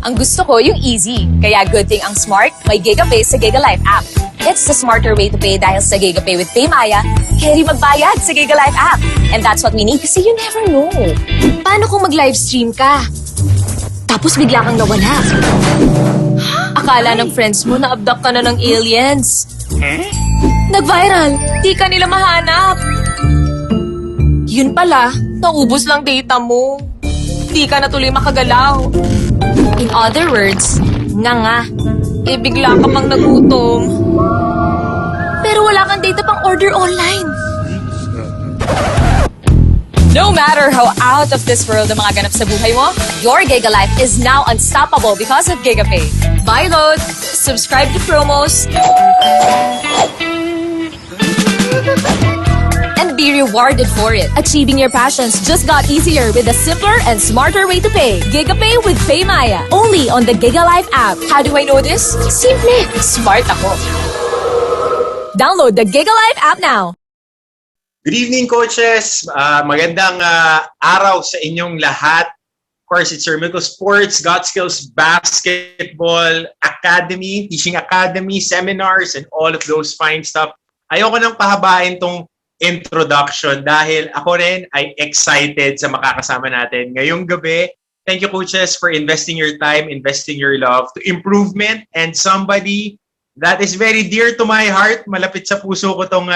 Ang gusto ko yung easy. Kaya good thing ang smart, may GigaPay sa GigaLife app. It's the smarter way to pay dahil sa GigaPay with PayMaya, carry magbayad sa GigaLife app. And that's what we need kasi you never know. Paano kung mag-livestream ka? Tapos bigla kang nawala. Akala ng friends mo na abduct ka na ng aliens. Nag-viral, di ka nila mahanap. Yun pala, naubos lang data mo. Di ka na tuloy makagalaw. In other words, nga. Bigla ka pang nagutom. Pero wala kang data pang order online. No matter how out of this world ang mga ganap sa buhay mo, your GigaLife is now unstoppable because of GigaPay. Buy load, subscribe to promos, and be rewarded for it. Achieving your passions just got easier with a simpler and smarter way to pay. GigaPay with PayMaya. Only on the GigaLife app. How do I know this? Simple. Smart ako. Download the GigaLife app now. Good evening, coaches. Magandang araw sa inyong lahat. Of course, it's your Middle Sports, God Skills Basketball Academy, Teaching Academy, seminars, and all of those fine stuff. Ayoko nang pahabain tong introduction dahil ako rin ay excited sa makakasama natin ngayong gabi. Thank you, coaches, for investing your time, investing your love to improvement, and somebody that is very dear to my heart. Malapit sa puso ko tong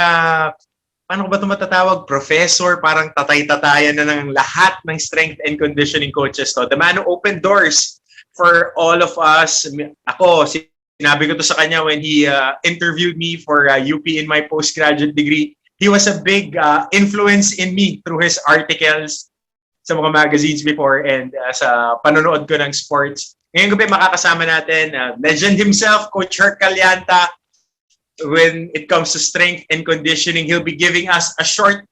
paano ko ba ito matatawag? Professor, parang tatay-tatayan na ng lahat ng strength and conditioning coaches to. The man who opened doors for all of us. Ako, sinabi ko to sa kanya when he interviewed me for UP in my postgraduate degree. He was a big influence in me through his articles sa mga magazines before and sa panonood ko ng sports. Ngayong gabi makakasama natin, legend himself, Coach Herc Calianta. When it comes to strength and conditioning, he'll be giving us a short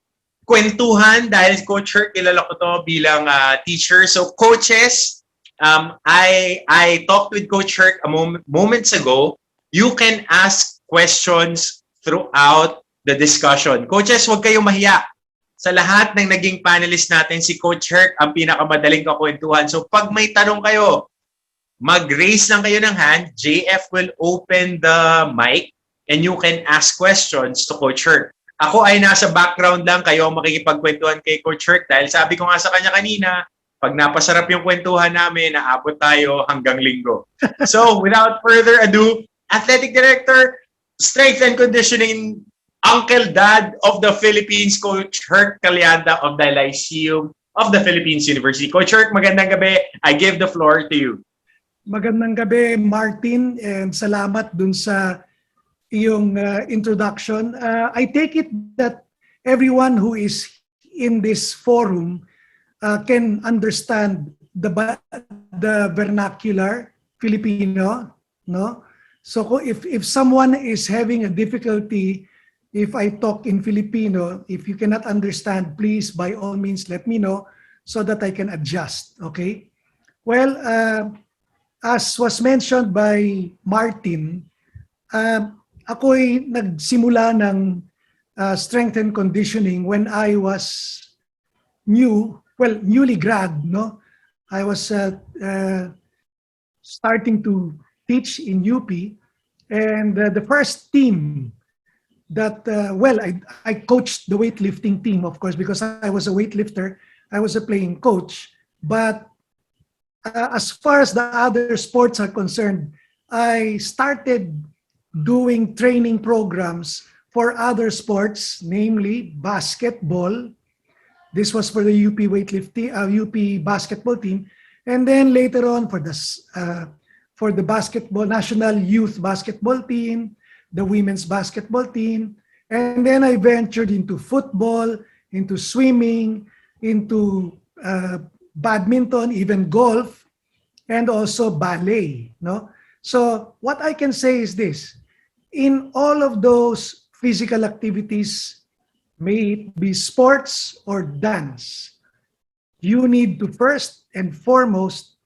kwentuhan dahil Coach Herc, kilala ko to bilang teacher. So coaches, I talked with Coach Herc moments ago. You can ask questions throughout the discussion. Coaches, huwag kayong mahiya. Sa lahat ng naging panelist natin, si Coach Herc ang pinakamadaling kakwentuhan. So pag may tanong kayo, mag-raise lang kayo ng hand. JF will open the mic and you can ask questions to Coach Herc. Ako ay nasa background lang, kayo ang makikipagkwentuhan kay Coach Herc dahil sabi ko nga sa kanya kanina, pag napasarap yung kwentuhan namin, naabot tayo hanggang linggo. So, without further ado, Athletic Director, Strength and Conditioning, Uncle Dad of the Philippines, Coach Herc Calianta of the Lyceum of the Philippines University. Coach Herc, magandang gabi. I give the floor to you. Magandang gabi, Martin, and salamat dun sa iyong introduction. I take it that everyone who is in this forum can understand the vernacular Filipino, no? So if someone is having a difficulty, if I talk in Filipino, if you cannot understand, please by all means let me know so that I can adjust, okay? Well, as was mentioned by Martin, ako'y nagsimula ng strength and conditioning when I was newly grad, no? I was starting to teach in UP, and the first team that, I coached the weightlifting team, of course, because I was a weightlifter, I was a playing coach, but as far as the other sports are concerned, I started doing training programs for other sports, namely basketball. This was for the UP weightlifting, UP basketball team, and then later on for the basketball national youth basketball team, the women's basketball team, and then I ventured into football, into swimming, into badminton, even golf, and also ballet. No, so what I can say is this. In all of those physical activities, may it be sports or dance, you need to first and foremost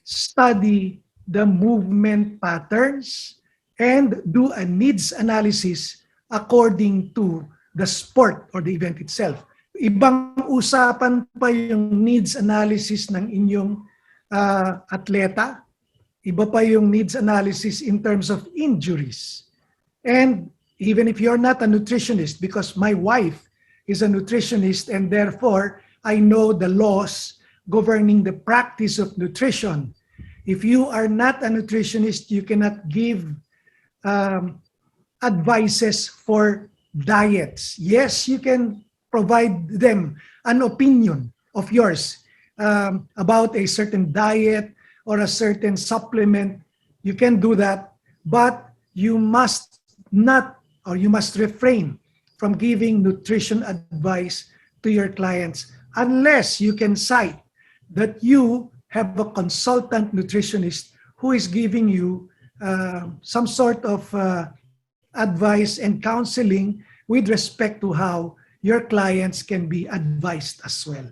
study the movement patterns and do a needs analysis according to the sport or the event itself. Ibang usapan pa yung needs analysis ng inyong atleta Iba pa yung needs analysis in terms of injuries. And even if you're not a nutritionist, because my wife is a nutritionist and therefore I know the laws governing the practice of nutrition. If you are not a nutritionist, you cannot give advices for diets. Yes, you can provide them an opinion of yours about a certain diet or a certain supplement. You can do that, but you must not, or you must refrain from giving nutrition advice to your clients unless you can cite that you have a consultant nutritionist who is giving you some sort of advice and counseling with respect to how your clients can be advised as well.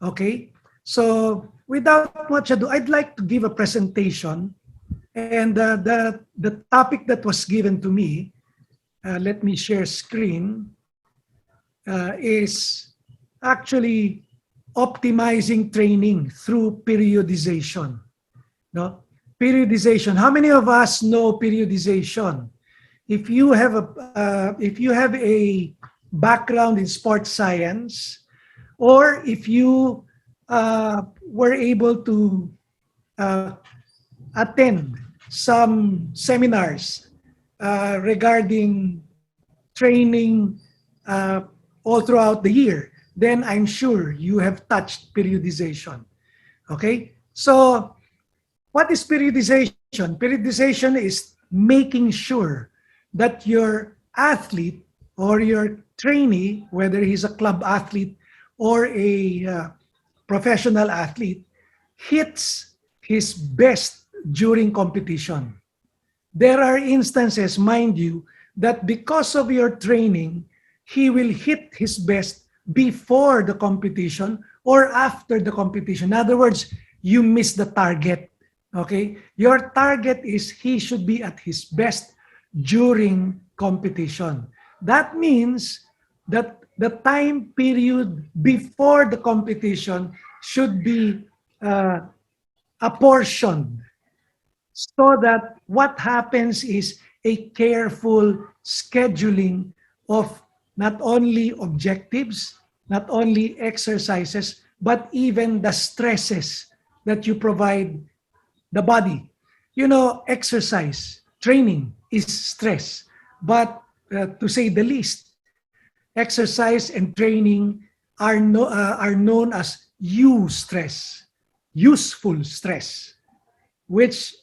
Okay? So without much ado, I'd like to give a presentation. And the topic that was given to me, let me share screen, is actually optimizing training through periodization. No? Periodization. How many of us know periodization? If you have a background in sports science, or if you were able to attend some seminars regarding training all throughout the year, then I'm sure you have touched periodization. Okay? So, what is periodization? Periodization is making sure that your athlete or your trainee, whether he's a club athlete or a professional athlete, hits his best during competition. There are instances, mind you, that because of your training, he will hit his best before the competition or after the competition. In other words, you miss the target. Okay? Your target is he should be at his best during competition. That means that the time period before the competition should be apportioned so that what happens is a careful scheduling of not only objectives, not only exercises, but even the stresses that you provide the body. You know, exercise, training is stress. But to say the least, exercise and training are known as useful stress, which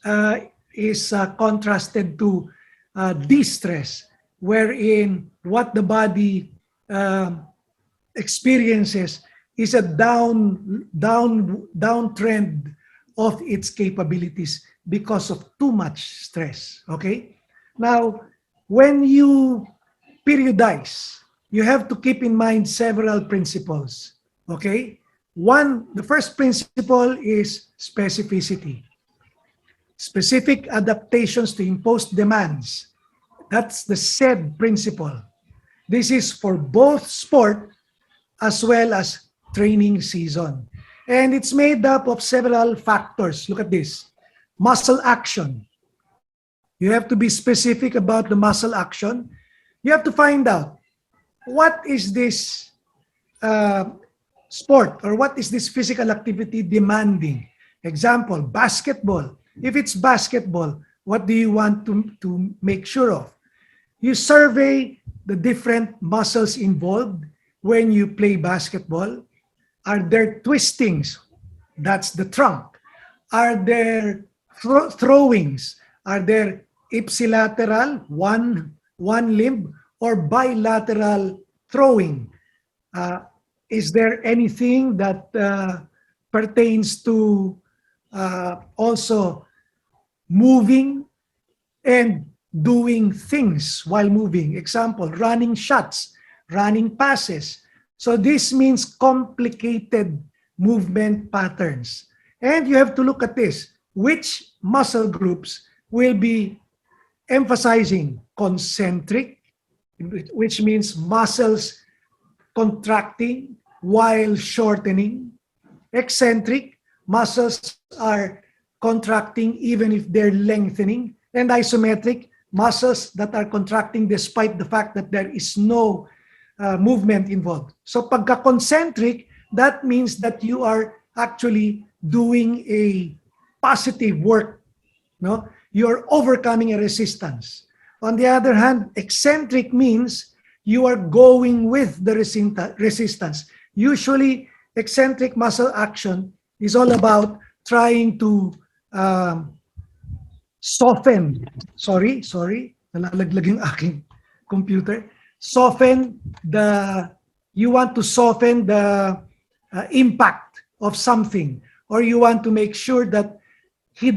is contrasted to distress, wherein what the body experiences is a downtrend of its capabilities because of too much stress. Okay? Now, when you periodize, you have to keep in mind several principles. Okay? The first principle is specificity. Specific adaptations to imposed demands. That's the SAID principle. This is for both sport as well as training season. And it's made up of several factors. Look at this. Muscle action. You have to be specific about the muscle action. You have to find out what is this sport or what is this physical activity demanding. Example, basketball. If it's basketball, what do you want to make sure of? You survey the different muscles involved when you play basketball. Are there twistings? That's the trunk. Are there throwings? Are there ipsilateral, one limb, or bilateral throwing? Is there anything that pertains to also moving and doing things while moving? Example, running shots, running passes. So this means complicated movement patterns. And you have to look at this. Which muscle groups will be emphasizing concentric, which means muscles contracting while shortening. Eccentric, muscles are contracting even if they're lengthening, and isometric, muscles that are contracting despite the fact that there is no movement involved. So pagka concentric, that means that you are actually doing a positive work. No? You're overcoming a resistance. On the other hand, eccentric means you are going with the resistance. Usually, eccentric muscle action is all about trying to soften. Sorry, nalalaglag yung aking computer. You want to soften the impact of something, or you want to make sure that he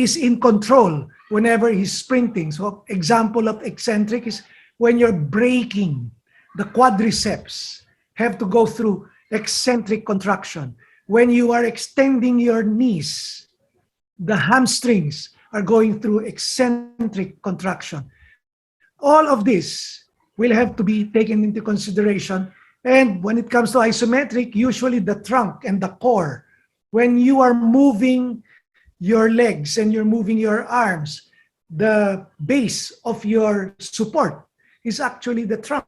is in control whenever he's sprinting. So example of eccentric is when you're braking, the quadriceps have to go through eccentric contraction. When you are extending your knees, the hamstrings are going through eccentric contraction. All of this will have to be taken into consideration. And when it comes to isometric, usually the trunk and the core, when you are moving your legs and you're moving your arms, the base of your support is actually the trunk.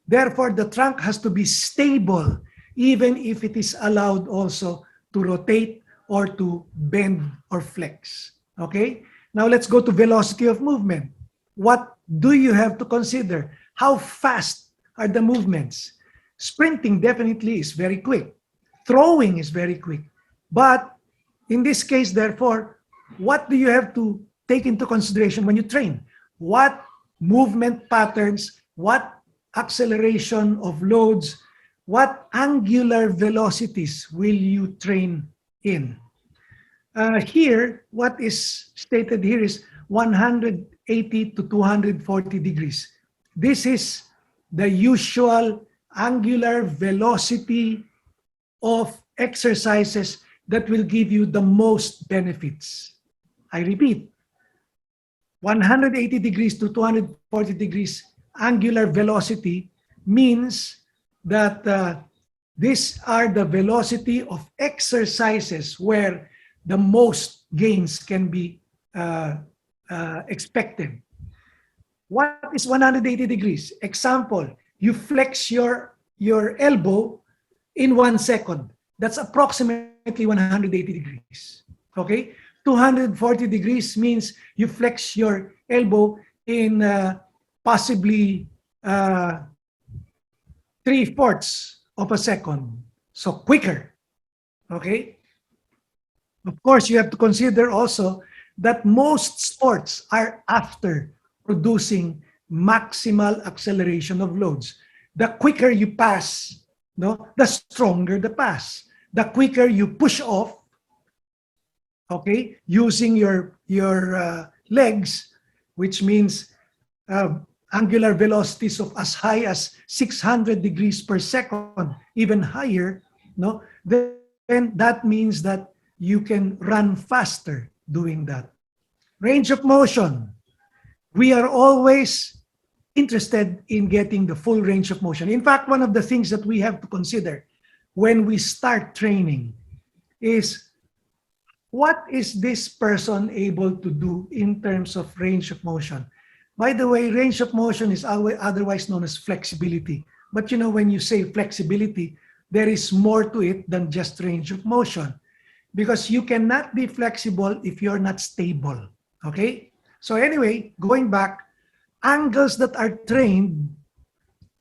Therefore, the trunk has to be stable, even if it is allowed also to rotate or to bend or flex. Okay? Now let's go to velocity of movement. What do you have to consider? How fast are the movements? Sprinting definitely is very quick. Throwing is very quick. But in this case, therefore, what do you have to take into consideration when you train? What movement patterns, what acceleration of loads, what angular velocities will you train in? Here, what is stated here is 180 to 240 degrees. This is the usual angular velocity of exercises that will give you the most benefits. I repeat, 180 degrees to 240 degrees angular velocity means that these are the velocity of exercises where the most gains can be expected. What is 180 degrees? Example, you flex your elbow in 1 second. That's approximately 180 degrees. Okay? 240 degrees means you flex your elbow in possibly 3/4 of a second. So quicker. Okay? Of course, you have to consider also that most sports are after producing maximal acceleration of loads. The quicker you pass, no, the stronger the pass. The quicker you push off, okay, using your legs, which means angular velocities of as high as 600 degrees per second, even higher, no, then that means that you can run faster doing that. Range of motion. We are always interested in getting the full range of motion. In fact, one of the things that we have to consider when we start training is, what is this person able to do in terms of range of motion? By the way, range of motion is otherwise known as flexibility. But you know, when you say flexibility, there is more to it than just range of motion, because you cannot be flexible if you're not stable. Okay? So anyway, going back, angles that are trained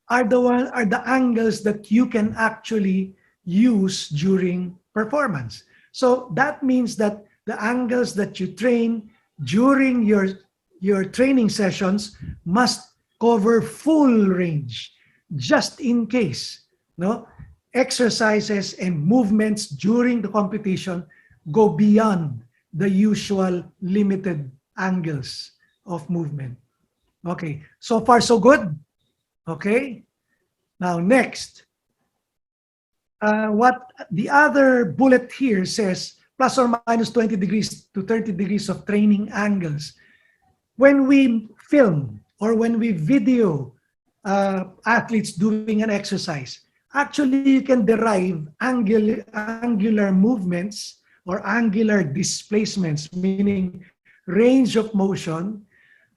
are the angles that you can actually use during performance. So that means that the angles that you train during your training sessions must cover full range, just in case, no, exercises and movements during the competition go beyond the usual limited angles of movement. Okay, so far so good. Okay, now next. What the other bullet here says, plus or minus 20 degrees to 30 degrees of training angles. When we film or when we video athletes doing an exercise, actually you can derive angular movements or angular displacements, meaning range of motion.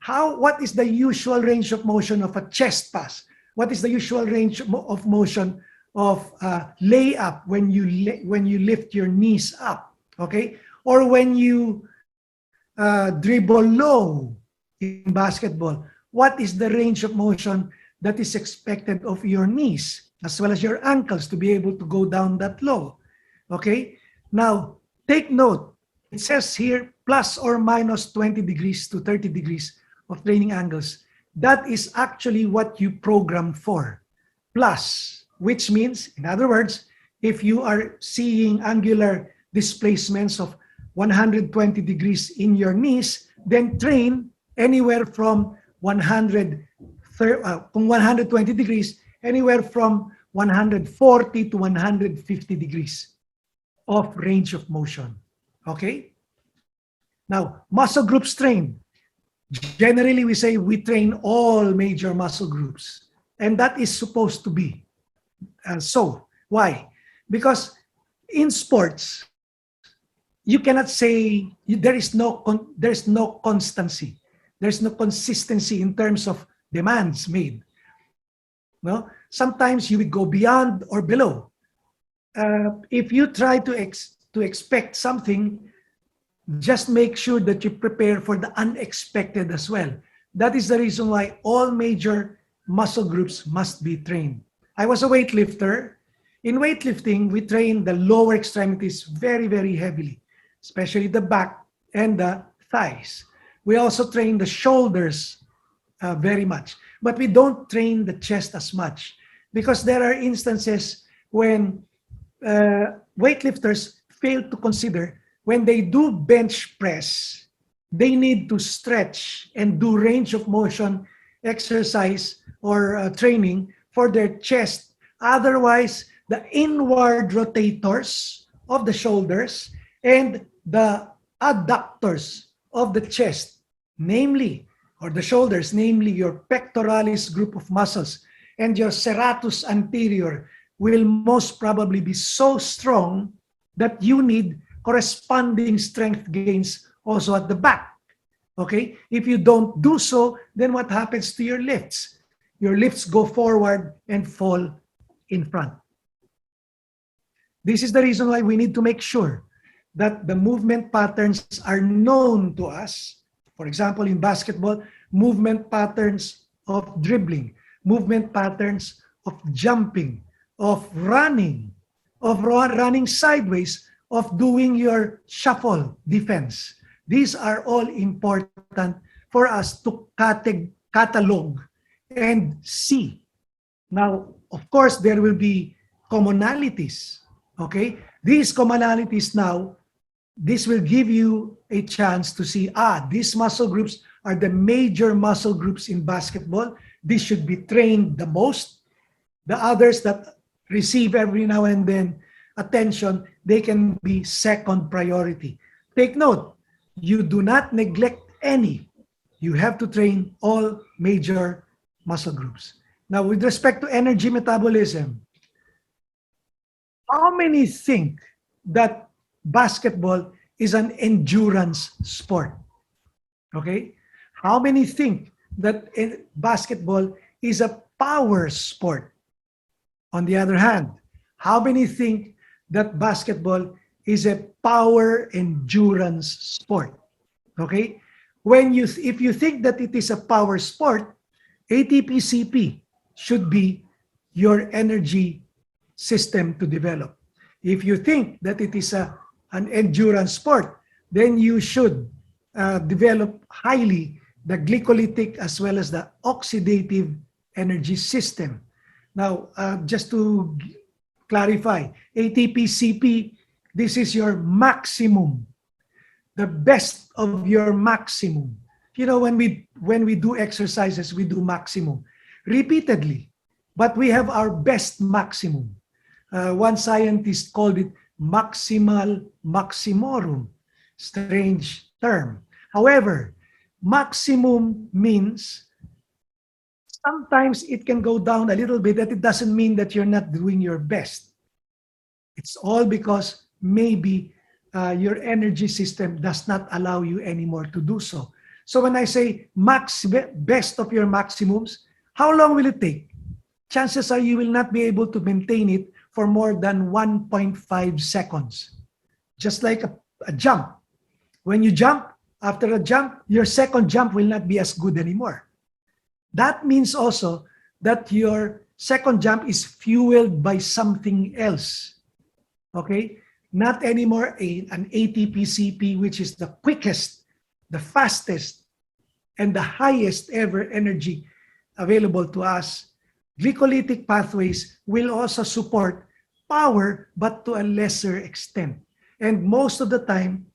What is the usual range of motion of a chest pass? What is the usual range of motion of layup when you lift your knees up? Okay, or when you dribble low in basketball, what is the range of motion that is expected of your knees as well as your ankles to be able to go down that low? Okay, now take note, it says here plus or minus 20 degrees to 30 degrees of training angles. That is actually what you program for. Plus, which means, in other words, if you are seeing angular displacements of 120 degrees in your knees, then train anywhere from 120 degrees, anywhere from 140 to 150 degrees of range of motion. Okay? Now, muscle groups train. Generally, we say we train all major muscle groups. And that is supposed to be. So, why? Because in sports, you cannot say there's no constancy. There's no consistency in terms of demands made. No? Sometimes you will go beyond or below. If you try to expect something, just make sure that you prepare for the unexpected as well. That is the reason why all major muscle groups must be trained. I was a weightlifter. In weightlifting, we train the lower extremities very, very heavily, especially the back and the thighs. We also train the shoulders very much, but we don't train the chest as much because there are instances when weightlifters fail to consider when they do bench press, they need to stretch and do range of motion exercise or training for their chest. Otherwise, the inward rotators of the shoulders and the adductors of the chest, namely, or the shoulders, namely your pectoralis group of muscles and your serratus anterior, will most probably be so strong that you need corresponding strength gains also at the back. Okay? If you don't do so, then what happens to your lifts? Your lifts go forward and fall in front. This is the reason why we need to make sure that the movement patterns are known to us. For example, in basketball, movement patterns of dribbling, movement patterns of jumping, of running sideways, of doing your shuffle defense. These are all important for us to catalog and see. Now, of course, there will be commonalities. Okay? These commonalities now, this will give you a chance to see, these muscle groups are the major muscle groups in basketball. These should be trained the most. The others that receive every now and then attention, they can be second priority. Take note, you do not neglect any. You have to train all major muscle groups. Now, with respect to energy metabolism, how many think that basketball is an endurance sport? Okay? How many think that basketball is a power sport? On the other hand, how many think that basketball is a power endurance sport? Okay? If you think that it is a power sport, ATP-CP should be your energy system to develop. If you think that it is an endurance sport, then you should develop highly the glycolytic as well as the oxidative energy system. Now, just to clarify, ATP-CP, this is your maximum, the best of your maximum. You know, when we do exercises, we do maximum repeatedly, but we have our best maximum. One scientist called it maximal maximorum. Strange term. However, maximum means sometimes it can go down a little bit, that it doesn't mean that you're not doing your best. It's all because maybe your energy system does not allow you anymore to do so. So when I say best of your maximums, how long will it take? Chances are you will not be able to maintain it for more than 1.5 seconds. Just like a jump. When you jump, after a jump, your second jump will not be as good anymore. That means also that your second jump is fueled by something else. Okay? Not anymore an ATP CP, which is the quickest, the fastest, and the highest ever energy available to us. Glycolytic pathways will also support power, but to a lesser extent. And most of the time,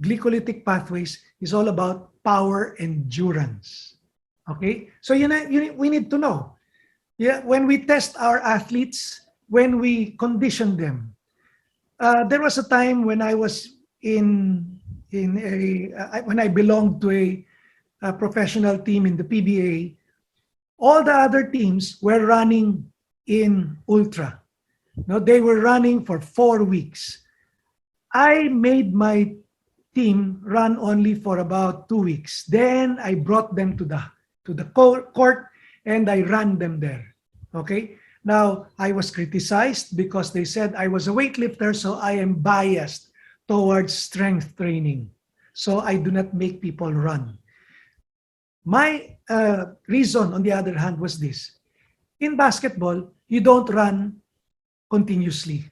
glycolytic pathways is all about power endurance. Okay? So we need to know. Yeah, when we test our athletes, when we condition them, there was a time when I was when I belonged to a professional team in the PBA. All the other teams were running in ultra. No, they were running for 4 weeks. I made my team run only for about 2 weeks. Then I brought them to the court and I ran them there. Okay. Now I was criticized because they said I was a weightlifter, so I am biased towards strength training. So I do not make people run. My reason, on the other hand, was this. In basketball, you don't run continuously.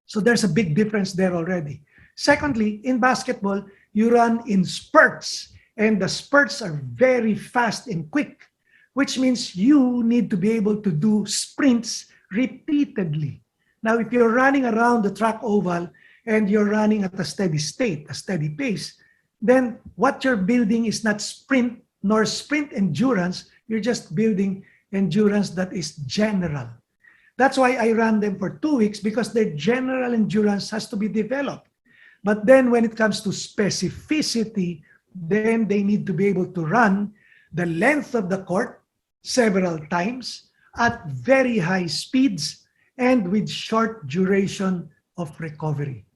So there's a big difference there already. Secondly, in basketball, you run in spurts, and the spurts are very fast and quick, which means you need to be able to do sprints repeatedly. Now, if you're running around the track oval and you're running at a steady state, a steady pace, then what you're building is not sprint nor sprint endurance. You're just building endurance that is general. That's why I ran them for 2 weeks, because their general endurance has to be developed. But then when it comes to specificity, then they need to be able to run the length of the court several times at very high speeds and with short duration of recovery.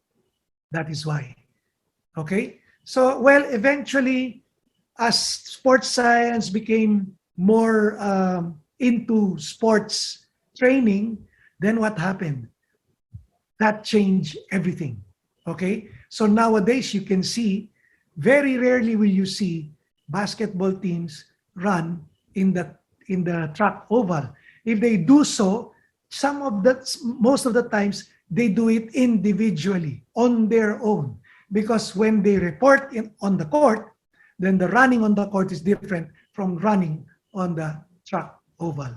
That is why. Okay? So, well, eventually, as sports science became more into sports training, then what happened? That changed everything. Okay? So nowadays, you can see, very rarely will you see basketball teams run in the track oval. If they do so, most of the times, they do it individually, on their own. Because when they report on the court, then the running on the court is different from running on the track oval.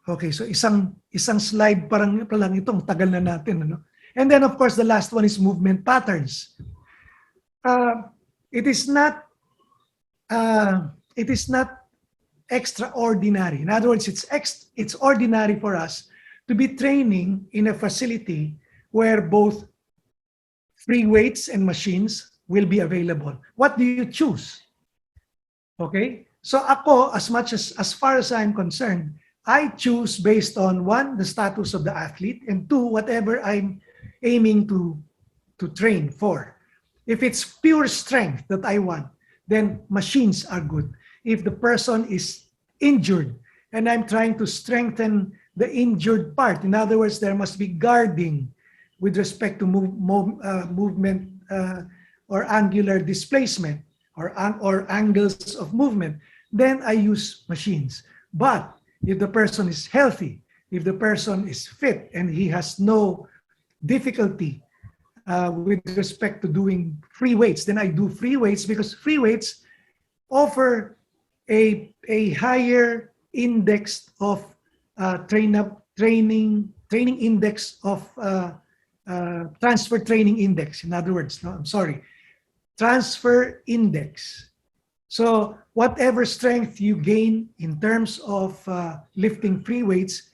Okay, so isang slide pa lang itong tagal na natin, ano? And then of course the last one is movement patterns. It is not extraordinary. In other words, it's ordinary for us to be training in a facility where both free weights and machines will be available. What do you choose? Okay? So ako, as far as I'm concerned, I choose based on, one, the status of the athlete, and two, whatever I'm aiming to train for. If it's pure strength that I want, then machines are good. If the person is injured and I'm trying to strengthen the injured part, in other words, there must be guarding with respect to movement or angular displacement or angles of movement, then I use machines. But if the person is healthy, if the person is fit and he has no difficulty with respect to doing free weights, then I do free weights, because free weights offer a higher index of training index of transfer training index. In other words, transfer index. So whatever strength you gain in terms of lifting free weights,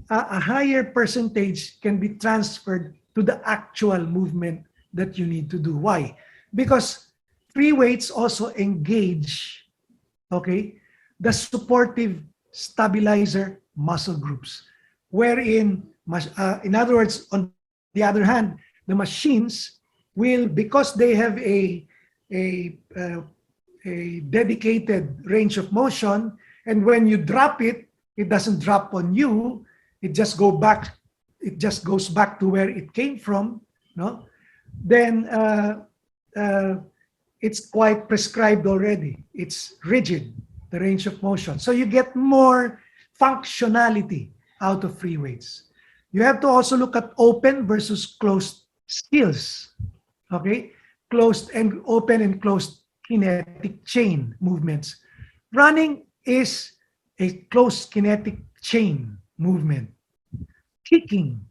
a higher percentage can be transferred to the actual movement that you need to do. Why? Because free weights also engage, okay, the supportive stabilizer muscle groups, wherein, in other words, on the other hand, the machines will, because they have a, uh, a dedicated range of motion, and when you drop it, it doesn't drop on you. It just goes back to where it came from. No, then it's quite prescribed already. It's rigid, the range of motion. So you get more functionality out of free weights. You have to also look at open versus closed skills. Okay? Closed and open and closed kinetic chain movements. Running is a closed kinetic chain movement. Kicking,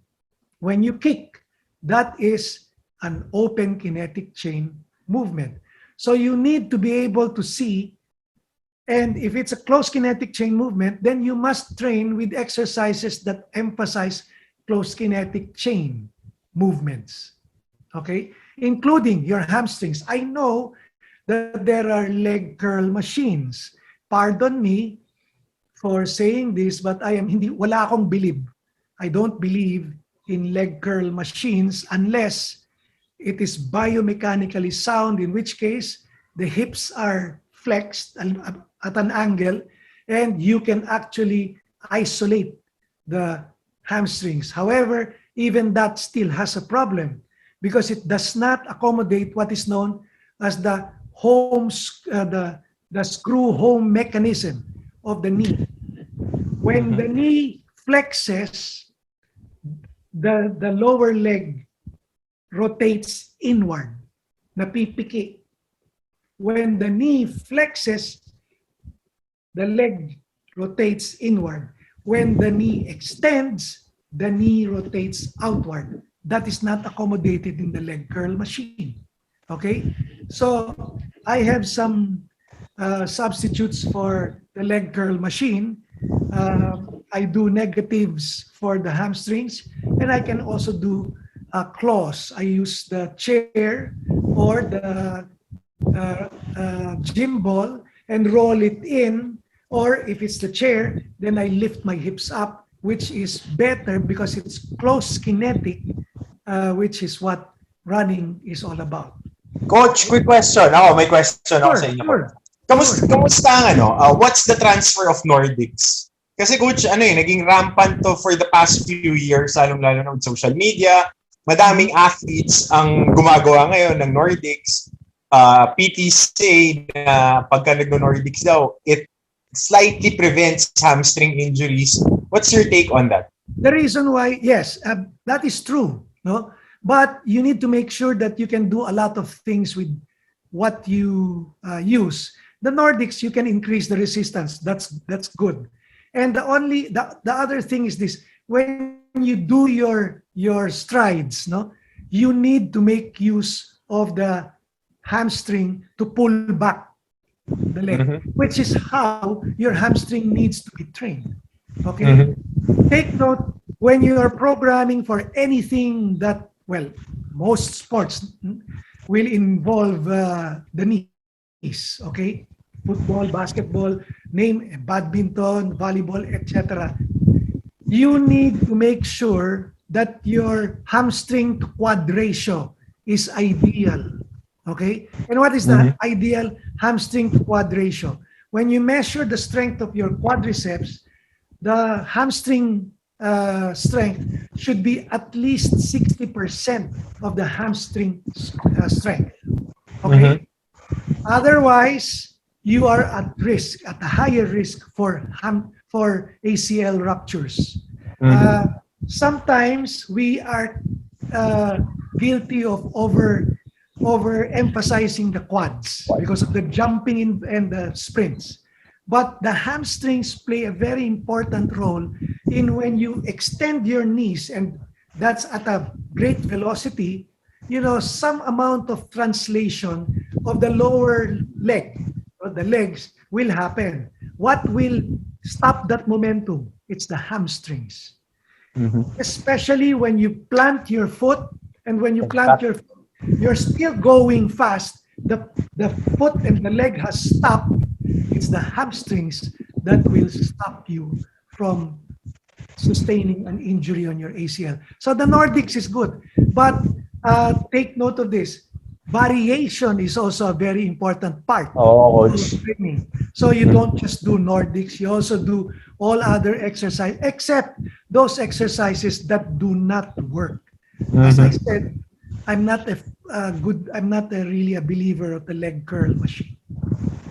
when you kick, that is an open kinetic chain movement. So you need to be able to see, and if it's a closed kinetic chain movement, then you must train with exercises that emphasize closed kinetic chain movements, okay? Including your hamstrings. I know that there are leg curl machines. Pardon me for saying this, but wala akong believe. I don't believe in leg curl machines unless it is biomechanically sound, in which case the hips are flexed at an angle and you can actually isolate the hamstrings. However, even that still has a problem because it does not accommodate what is known as the screw home mechanism of the knee. When the knee flexes, the lower leg rotates inward, napipiki. When the knee flexes, the leg rotates inward. When the knee extends, the knee rotates outward. That is not accommodated in the leg curl machine. Okay? So I have some substitutes for the leg curl machine. I do negatives for the hamstrings, and I can also do claws. I use the chair or the gym ball and roll it in, or if it's the chair, then I lift my hips up, which is better because it's close kinetic, which is what running is all about. Coach, quick question. May question ako sa inyo. Sure. Kamusta ang what's the transfer of Nordics? Kasi coach, naging rampant to for the past few years, lalo na with social media. Madaming athletes ang gumagawa ngayon ng Nordics. PTs say na pagka nag-Nordics daw, it slightly prevents hamstring injuries. What's your take on that? The reason why, yes, that is true. No, but you need to make sure that you can do a lot of things with what you use. The Nordics, you can increase the resistance. That's good. And the other thing is this: when you do your strides, no, you need to make use of the hamstring to pull back the leg, which is how your hamstring needs to be trained. Okay, take note when you are programming for anything that, well, most sports will involve the knees. Okay, football, basketball, badminton, volleyball, etc. You need to make sure that your hamstring to quad ratio is ideal. Okay? And what is the ideal hamstring to quad ratio? When you measure the strength of your quadriceps, the hamstring strength should be at least 60% of the hamstring strength. Okay? Otherwise, you are at risk, at a higher risk for ACL ruptures. Sometimes we are guilty of overemphasizing the quads because of the jumping and the sprints. But the hamstrings play a very important role in when you extend your knees, and that's at a great velocity, some amount of translation of the lower leg, or the legs, will happen. What will stop that momentum? It's the hamstrings. Especially when you plant your foot, and when you plant your foot, you're still going fast. The foot and the leg has stopped. It's the hamstrings that will stop you from sustaining an injury on your ACL. So the Nordics is good, but take note of this. Variation is also a very important part Oo, of coach. training. So you don't just do Nordics, you also do all other exercise except those exercises that do not work. As I said, I'm not a really a believer of the leg curl machine.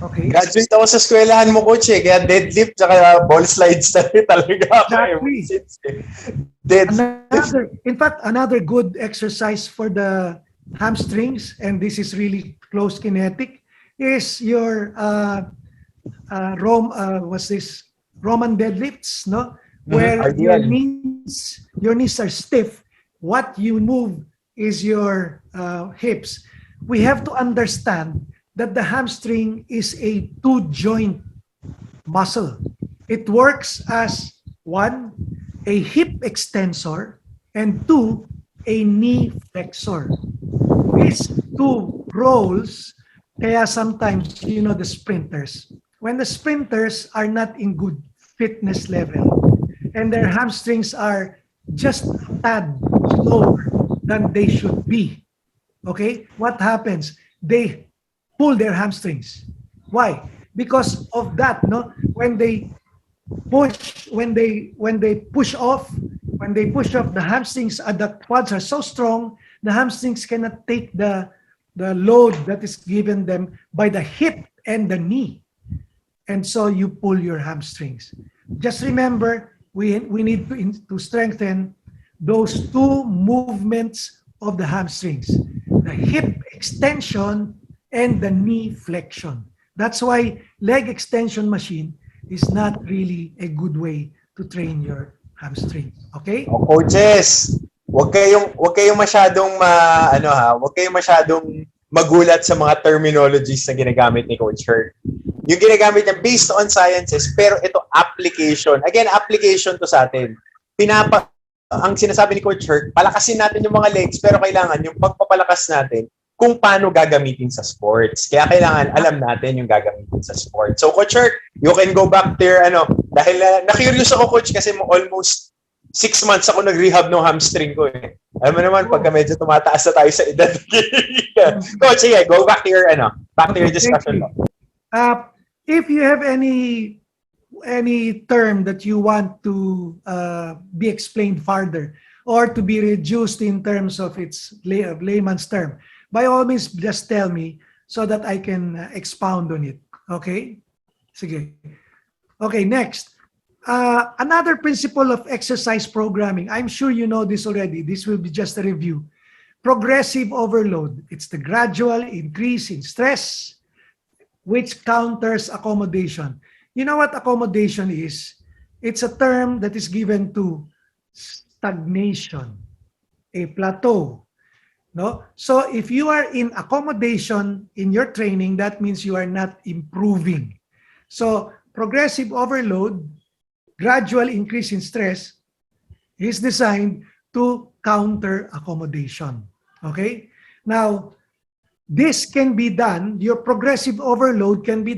Okay? Graduate ako sa eskwelahan mo, coach eh. Kaya deadlift tsaka ball slides talaga ako ever Exactly. since eh. Deadlift. In fact, another good exercise for the hamstrings, and this is really close kinetic, is your what's this? Roman deadlifts, no? Where RDL. your knees are stiff. What you move is your hips. We have to understand that the hamstring is a two-joint muscle. It works as one, a hip extensor, and two, a knee flexor. These two roles, kaya sometimes, you know, the sprinters, when the sprinters are not in good fitness level and their hamstrings are just a tad slower than they should be, okay, what happens? They pull their hamstrings. Why? Because of that, no? When they push off, the hamstrings and the quads are so strong, the hamstrings cannot take the load that is given them by the hip and the knee. And so you pull your hamstrings. Just remember, we need to strengthen those two movements of the hamstrings, the hip extension and the knee flexion. That's why leg extension machine is not really a good way to train your hamstring. Okay? Coaches, wag kayong masyadong wag kayong masyadong magulat sa mga terminologies na ginagamit ni Coach Herc. Yung ginagamit niya based on sciences, pero ito application. Again, application to sa atin. Ang sinasabi ni Coach Herc, palakasin natin yung mga legs, pero kailangan yung pagpapalakas natin kung paano gagamitin sa sports. Kaya kailangan alam natin yung gagamitin sa sports. So Coach Herc, you can go back to your dahil na-curious ako, Coach, kasi almost 6 months ako nag-rehab ng hamstring ko eh. Alam mo naman, pagka medyo tumataas na tayo sa edad. Coach, sige, go back to your discussion. If you have any term that you want to be explained further or to be reduced in terms of its layman's term, by all means, just tell me so that I can expound on it. Okay? Sige. Okay, next. Another principle of exercise programming. I'm sure you know this already. This will be just a review. Progressive overload. It's the gradual increase in stress which counters accommodation. You know what accommodation is? It's a term that is given to stagnation, a plateau. No? So if you are in accommodation in your training, that means you are not improving. So progressive overload, gradual increase in stress, is designed to counter accommodation. Okay? Now, this can be done, your progressive overload can be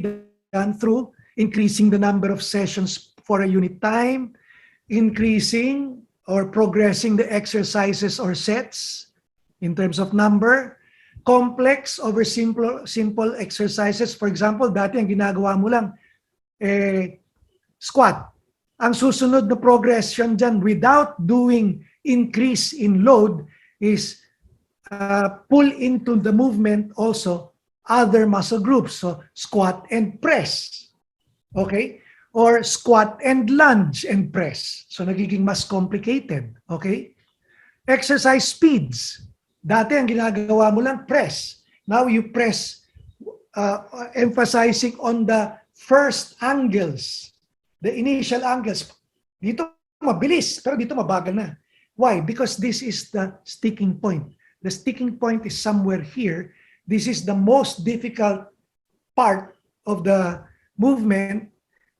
done through increasing the number of sessions for a unit time, increasing or progressing the exercises or sets in terms of number, complex over simple exercises. For example, dati ang ginagawa mo lang, squat. Ang susunod na progression dyan without doing increase in load is pull into the movement also other muscle groups. So squat and press. Okay? Or squat and lunge and press. So nagiging mas complicated. Okay? Exercise speeds. Dati ang ginagawa mo lang press. Now you press emphasizing on the first angles. The initial angles, dito mabilis, pero dito mabagal na. Why? Because this is the sticking point. The sticking point is somewhere here. This is the most difficult part of the movement.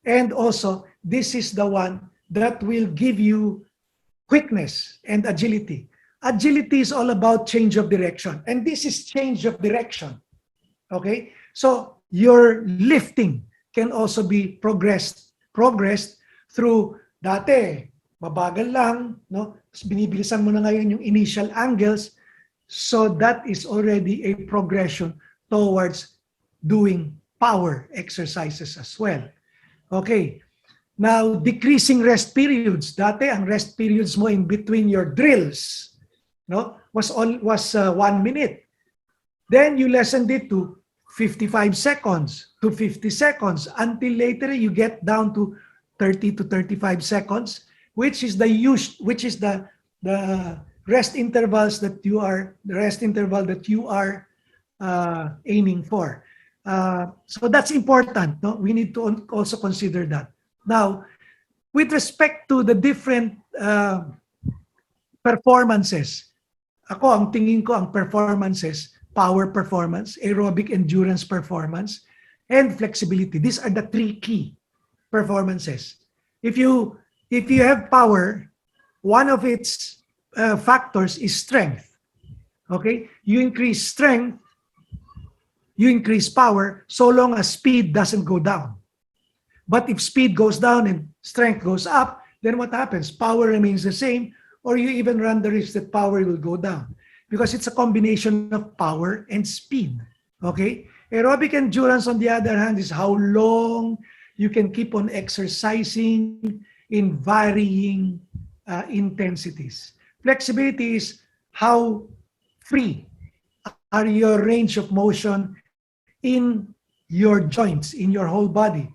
And also, this is the one that will give you quickness and agility. Agility is all about change of direction. And this is change of direction. Okay? So, your lifting can also be progressed through dati, mabagal lang, no? Binibilisan mo na ngayon yung initial angles. So that is already a progression towards doing power exercises as well. Okay. Now, decreasing rest periods. Dati, ang rest periods mo in between your drills, no, was 1 minute. Then you lessened it to 55 seconds to 50 seconds until later you get down to 30 to 35 seconds, which is the rest intervals that you are aiming for. So that's important. No, we need to also consider that. Now, with respect to the different performances, ang tingin ko ang performances, power performance, aerobic endurance performance, and flexibility. These are the 3 key performances. If you have power, one of its factors is strength. Okay? You increase strength, you increase power, so long as speed doesn't go down. But if speed goes down and strength goes up, then what happens? Power remains the same, or you even run the risk that power will go down because it's a combination of power and speed. Okay? Aerobic endurance, on the other hand, is how long you can keep on exercising in varying intensities. Flexibility is how free are your range of motion in your joints, in your whole body.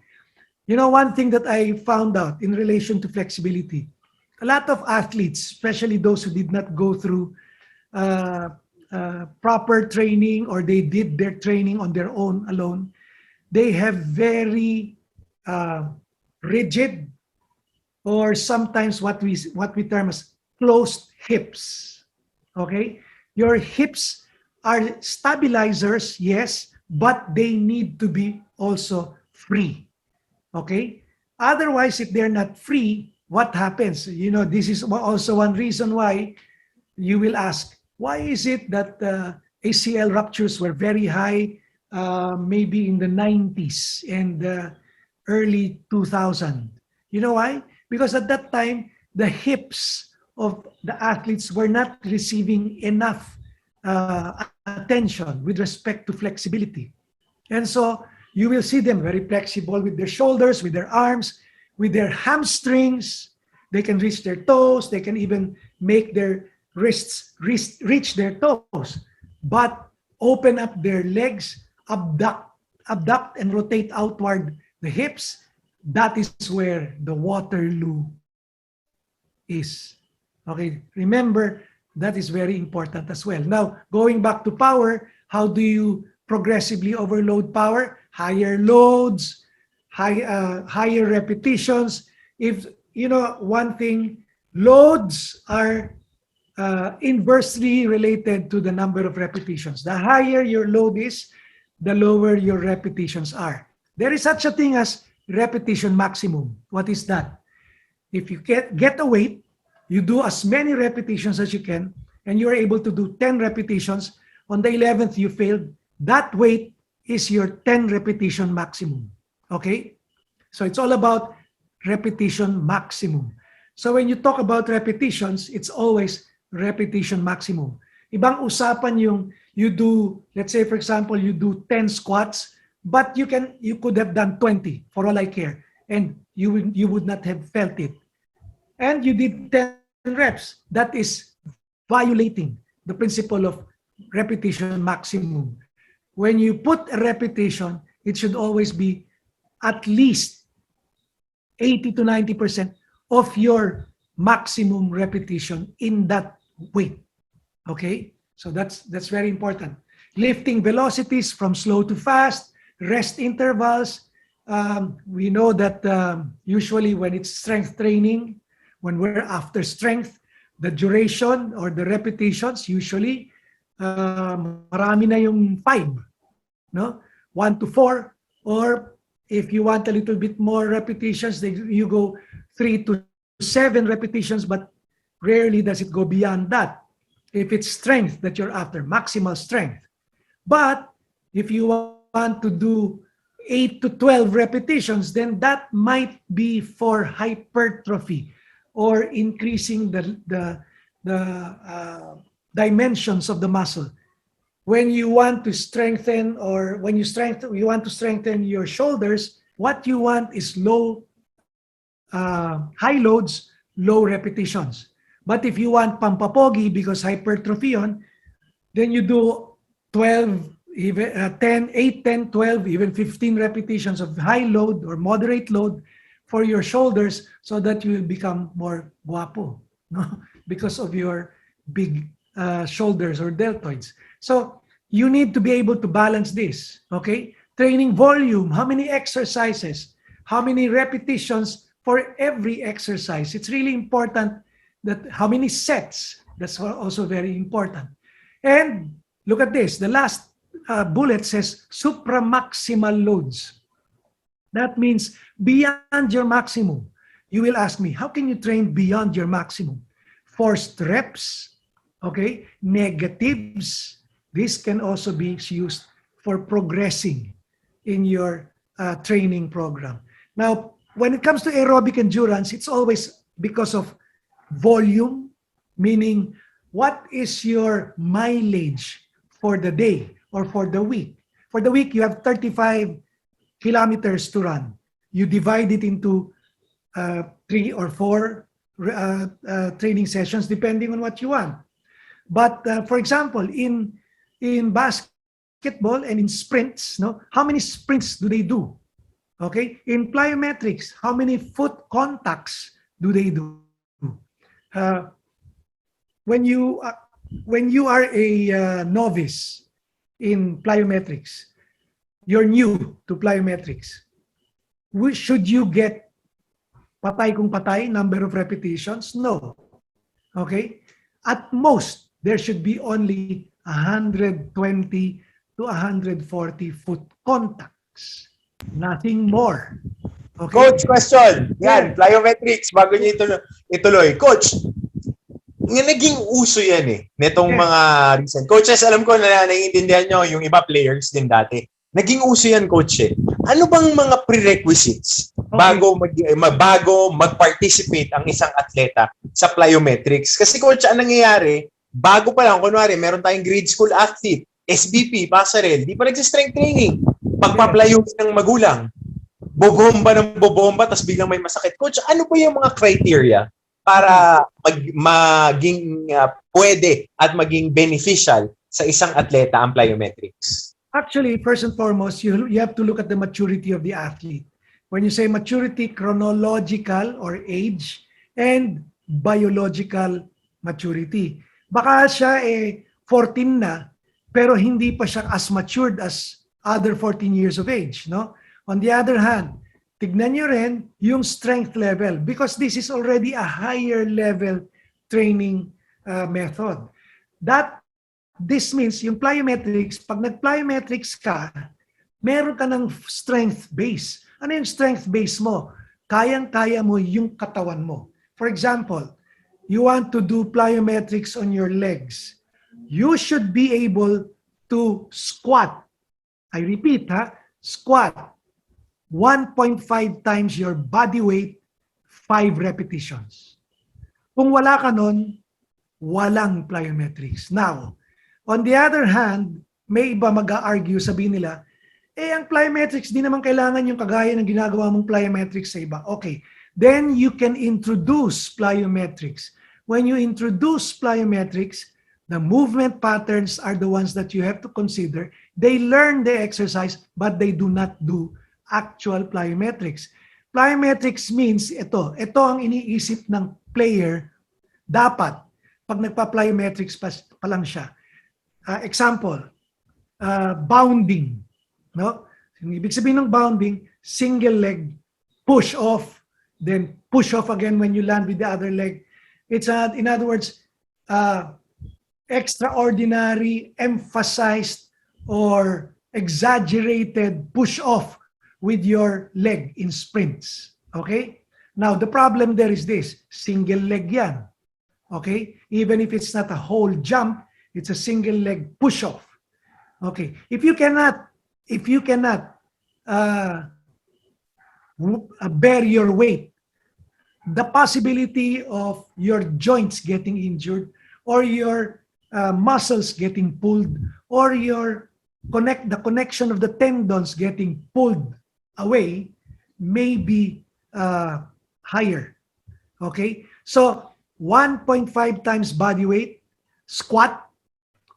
You know, one thing that I found out in relation to flexibility, a lot of athletes, especially those who did not go through proper training or they did their training on their own alone, they have very rigid or sometimes what we term as closed hips. Okay? Your hips are stabilizers, yes, but they need to be also free. Okay? Otherwise, if they're not free, what happens? You know, this is also one reason why you will ask, why is it that ACL ruptures were very high maybe in the 90s and early 2000? You know why? Because at that time, the hips of the athletes were not receiving enough attention with respect to flexibility. And so you will see them very flexible with their shoulders, with their arms, with their hamstrings. They can reach their toes. They can even make their wrists reach their toes. But open up their legs, abduct and rotate outward the hips. That is where the Waterloo is. Okay, remember, that is very important as well. Now, going back to power, how do you progressively overload power? Higher loads, higher repetitions. If, you know, one thing, loads are inversely related to the number of repetitions. The higher your load is, the lower your repetitions are. There is such a thing as repetition maximum. What is that? If you get a weight, you do as many repetitions as you can, and you are able to do 10 repetitions. On the 11th, you failed. That weight is your 10 repetition maximum. Okay? So it's all about repetition maximum. So when you talk about repetitions, it's always repetition maximum. Ibang usapan yung you do, let's say for example, you do 10 squats, but you could have done 20 for all I care, and you would not have felt it. And you did 10 reps. That is violating the principle of repetition maximum. When you put a repetition, it should always be at least 80 to 90% of your maximum repetition in that weight. Okay? So that's very important. Lifting velocities from slow to fast, rest intervals. We know that usually when it's strength training, when we're after strength, the duration or the repetitions usually marami na yung 5, no? 1 to 4, or if you want a little bit more repetitions, you go 3 to 7 repetitions, but rarely does it go beyond that. If it's strength that you're after, maximal strength. But if you want to do 8 to 12 repetitions, then that might be for hypertrophy or increasing the dimensions of the muscle. When you want to strengthen you want to strengthen your shoulders, what you want is high loads, low repetitions. But if you want pampapogi because hypertrophy on, then you do 12, even 10, 8, 10, 12, even 15 repetitions of high load or moderate load for your shoulders so that you will become more guapo, no? Because of your big shoulders or deltoids. So you need to be able to balance this, okay? Training volume, how many exercises, how many repetitions for every exercise. It's really important that how many sets, that's also very important. And look at this, the last bullet says supramaximal loads. That means beyond your maximum. You will ask me, how can you train beyond your maximum? Forced reps, okay? Negatives. This can also be used for progressing in your training program. Now, when it comes to aerobic endurance, it's always because of volume, meaning what is your mileage for the day or for the week? For the week, you have 35 kilometers to run. You divide it into 3 or 4 training sessions depending on what you want. But for example, in basketball and in sprints, no, how many sprints do they do? Okay, in plyometrics, how many foot contacts do they do? When you are a novice in plyometrics, you're new to plyometrics. Should you get patay kung patay number of repetitions? No. Okay? At most, there should be only 120 to 140 foot contacts. Nothing more. Okay? Coach, question. Yan, plyometrics, bago niyo ituloy. Coach, naging uso yan netong mga recent. Coaches, alam ko na naiintindihan nyo, yung iba players din dati. Naging uso yan, coach Ano bang mga prerequisites bago mag-participate ang isang atleta sa plyometrics? Kasi coach, ang nangyayari, bago pa lang, kunwari, meron tayong grade school athlete, SBP, passerelle, di pa nagsistrength training. Pagpaplayo ng magulang, bobomba, tapos biglang may masakit. Coach, ano ba yung mga criteria para maging pwede at maging beneficial sa isang atleta ang plyometrics? Actually, first and foremost, you have to look at the maturity of the athlete. When you say maturity, chronological or age, and biological maturity. Baka siya 14 na, pero hindi pa siya as matured as other 14 years of age, no? On the other hand, tignan nyo rin yung strength level because this is already a higher level training method. This means yung plyometrics, pag nag-plyometrics ka, meron ka ng strength base. Ano yung strength base mo? Kayang-kaya mo yung katawan mo. For example, you want to do plyometrics on your legs. You should be able to squat. I repeat, squat 1.5 times your body weight, 5 repetitions. Kung wala ka nun, walang plyometrics. Now, on the other hand, may iba mag-argue, sabihin nila, ang plyometrics, di naman kailangan yung kagaya ng ginagawa mong plyometrics sa iba. Okay, then you can introduce plyometrics. When you introduce plyometrics, the movement patterns are the ones that you have to consider. They learn the exercise, but they do not do actual plyometrics. Plyometrics means ito ang iniisip ng player dapat pag nagpa-plyometrics pa lang siya. Example, bounding, no? Ibig sabihin ng bounding, single leg, push off, then push off again when you land with the other leg. It's in other words, extraordinary, emphasized, or exaggerated push off with your leg in sprints. Okay? Now, the problem there is this, single leg yan. Okay? Even if it's not a whole jump, it's a single leg push off. Okay. If you cannot bear your weight, the possibility of your joints getting injured or your muscles getting pulled, or the connection of the tendons getting pulled away may be higher. Okay, so 1.5 times body weight squat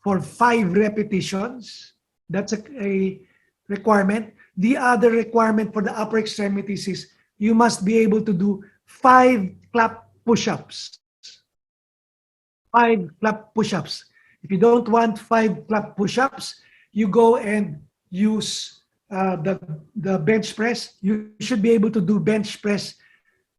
for 5 repetitions. That's a requirement. The other requirement for the upper extremities is you must be able to do 5 clap push-ups. 5 clap push-ups. If you don't want 5 clap push-ups, you go and use the bench press. You should be able to do bench press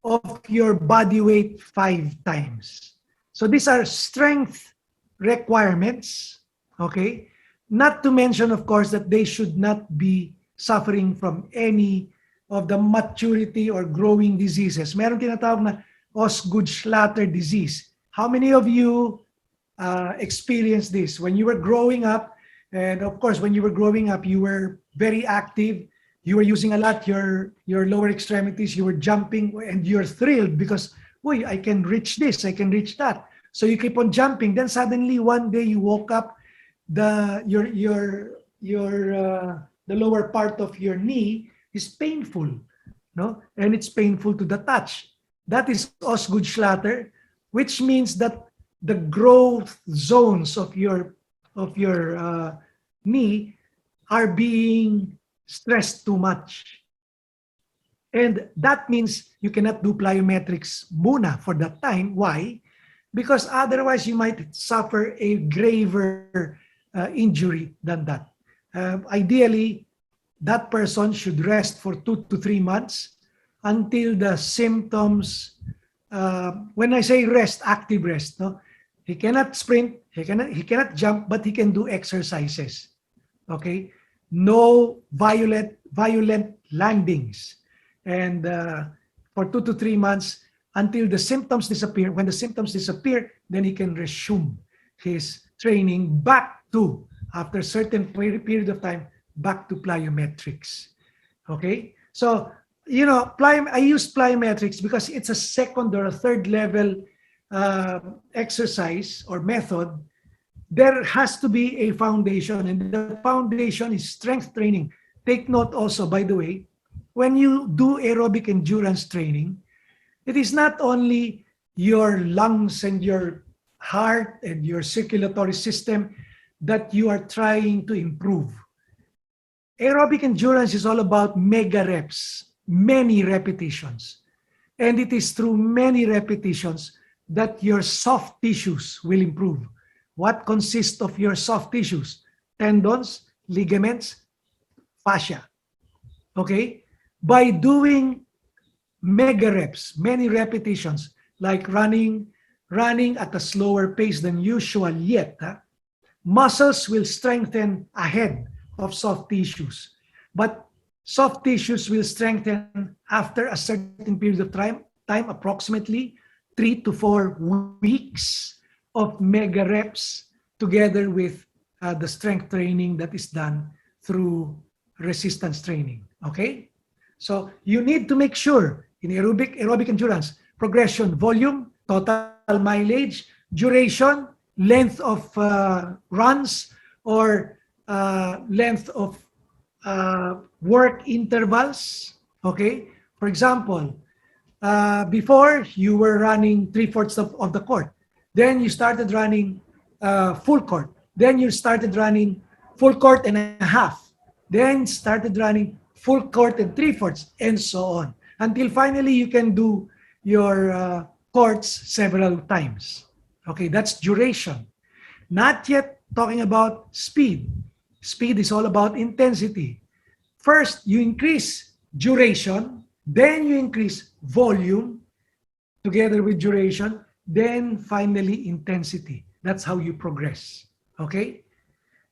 of your body weight 5 times. So these are strength requirements, okay? Not to mention, of course, that they should not be suffering from any of the maturity or growing diseases. Meron tinatawag na Osgood-Schlatter disease. How many of you experienced this? When you were growing up, and of course, when you were growing up, you were very active. You were using a lot your lower extremities. You were jumping, and you're thrilled because, boy, I can reach this, I can reach that. So you keep on jumping. Then suddenly one day you woke up, the lower part of your knee is painful, no, and it's painful to the touch. That is Osgood-Schlatter, which means that the growth zones of your knee are being stressed too much. And that means you cannot do plyometrics muna for that time. Why? Because otherwise you might suffer a graver injury than that. Ideally, that person should rest for 2 to 3 months until the symptoms, when I say rest, active rest, no? He cannot sprint, he cannot jump, but he can do exercises. Okay? No violent landings. And for 2 to 3 months until the symptoms disappear. When the symptoms disappear, then he can resume his training back to, after a certain period of time, back to plyometrics. Okay? So, you know, I use plyometrics because it's a second or a third level exercise or method. There has to be a foundation, and the foundation is strength training. Take note also, by the way, when you do aerobic endurance training, it is not only your lungs and your heart and your circulatory system that you are trying to improve. Aerobic endurance is all about mega reps, many repetitions. And it is through many repetitions that your soft tissues will improve. What consists of your soft tissues? Tendons, ligaments, fascia. Okay? By doing mega reps, many repetitions, like running at a slower pace than usual yet, muscles will strengthen ahead of soft tissues. But soft tissues will strengthen after a certain period of time, approximately 3 to 4 weeks of mega reps, together with the strength training that is done through resistance training. Okay? So you need to make sure in aerobic endurance, progression, volume, total mileage, duration, length of runs, or length of work intervals. Okay? For example, before you were running 3/4 of the court. Then you started running full court. Then you started running full court and a half. Then started running full court and 3/4, and so on. Until finally you can do your courts several times. Okay, that's duration. Not yet talking about speed. Speed is all about intensity. First, you increase duration, then you increase volume together with duration, then finally intensity. That's how you progress. Okay?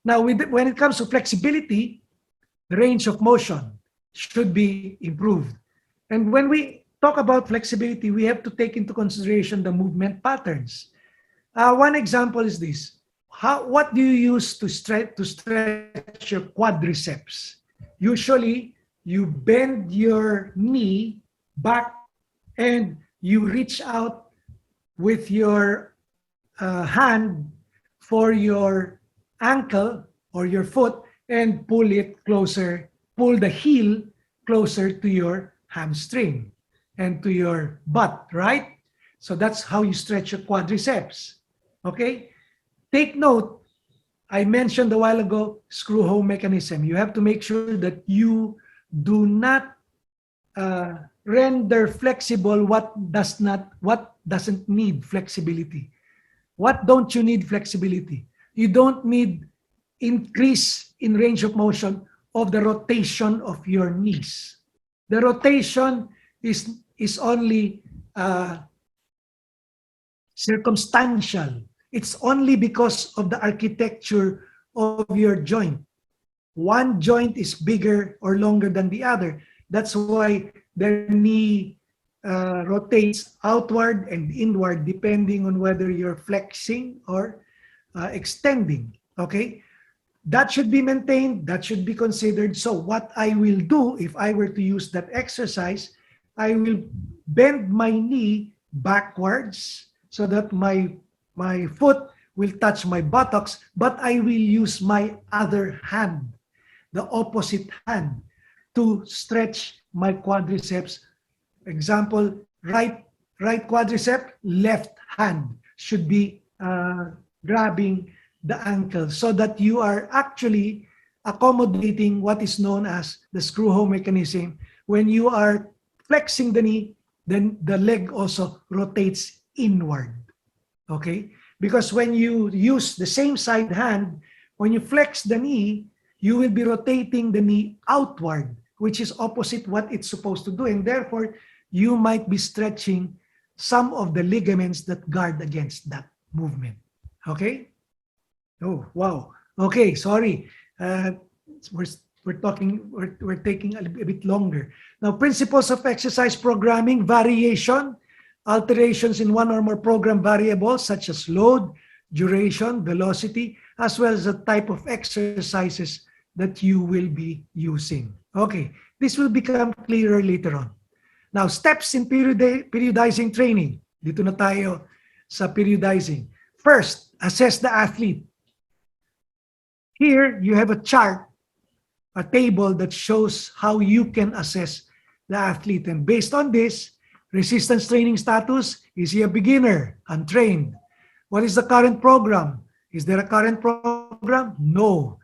Now, when it comes to flexibility, the range of motion should be improved. And when we talk about flexibility, we have to take into consideration the movement patterns. One example is this. What do you use to stretch your quadriceps? Usually, you bend your knee back and you reach out with your hand for your ankle or your foot and pull it closer, pull the heel closer to your hamstring and to your butt, right? So that's how you stretch your quadriceps. Okay? Take note, I mentioned a while ago, screw home mechanism. You have to make sure that you do not render flexible what doesn't need flexibility. What don't you need flexibility? You don't need increase in range of motion of the rotation of your knees. The rotation is only circumstantial. It's only because of the architecture of your joint. One joint is bigger or longer than the other. That's why the knee rotates outward and inward depending on whether you're flexing or extending. Okay? That should be maintained. That should be considered. So what I will do if I were to use that exercise, I will bend my knee backwards so that my foot will touch my buttocks, but I will use my other hand, the opposite hand, to stretch my quadriceps. Example, right quadricep, left hand should be grabbing the ankle so that you are actually accommodating what is known as the screw home mechanism. When you are flexing the knee, then the leg also rotates inward. Okay? Because when you use the same side hand, when you flex the knee, you will be rotating the knee outward, which is opposite what it's supposed to do. And therefore, you might be stretching some of the ligaments that guard against that movement. Okay? Oh, wow. Okay, sorry. We're taking a bit longer. Now, principles of exercise programming, variation, alterations in one or more program variables such as load, duration, velocity, as well as the type of exercises that you will be using. Okay, this will become clearer later on. Now, steps in periodizing training. Dito na tayo sa periodizing. First, assess the athlete. Here, you have a chart, a table that shows how you can assess the athlete. And based on this, resistance training status, is he a beginner, untrained? What is the current program? Is there a current program? No,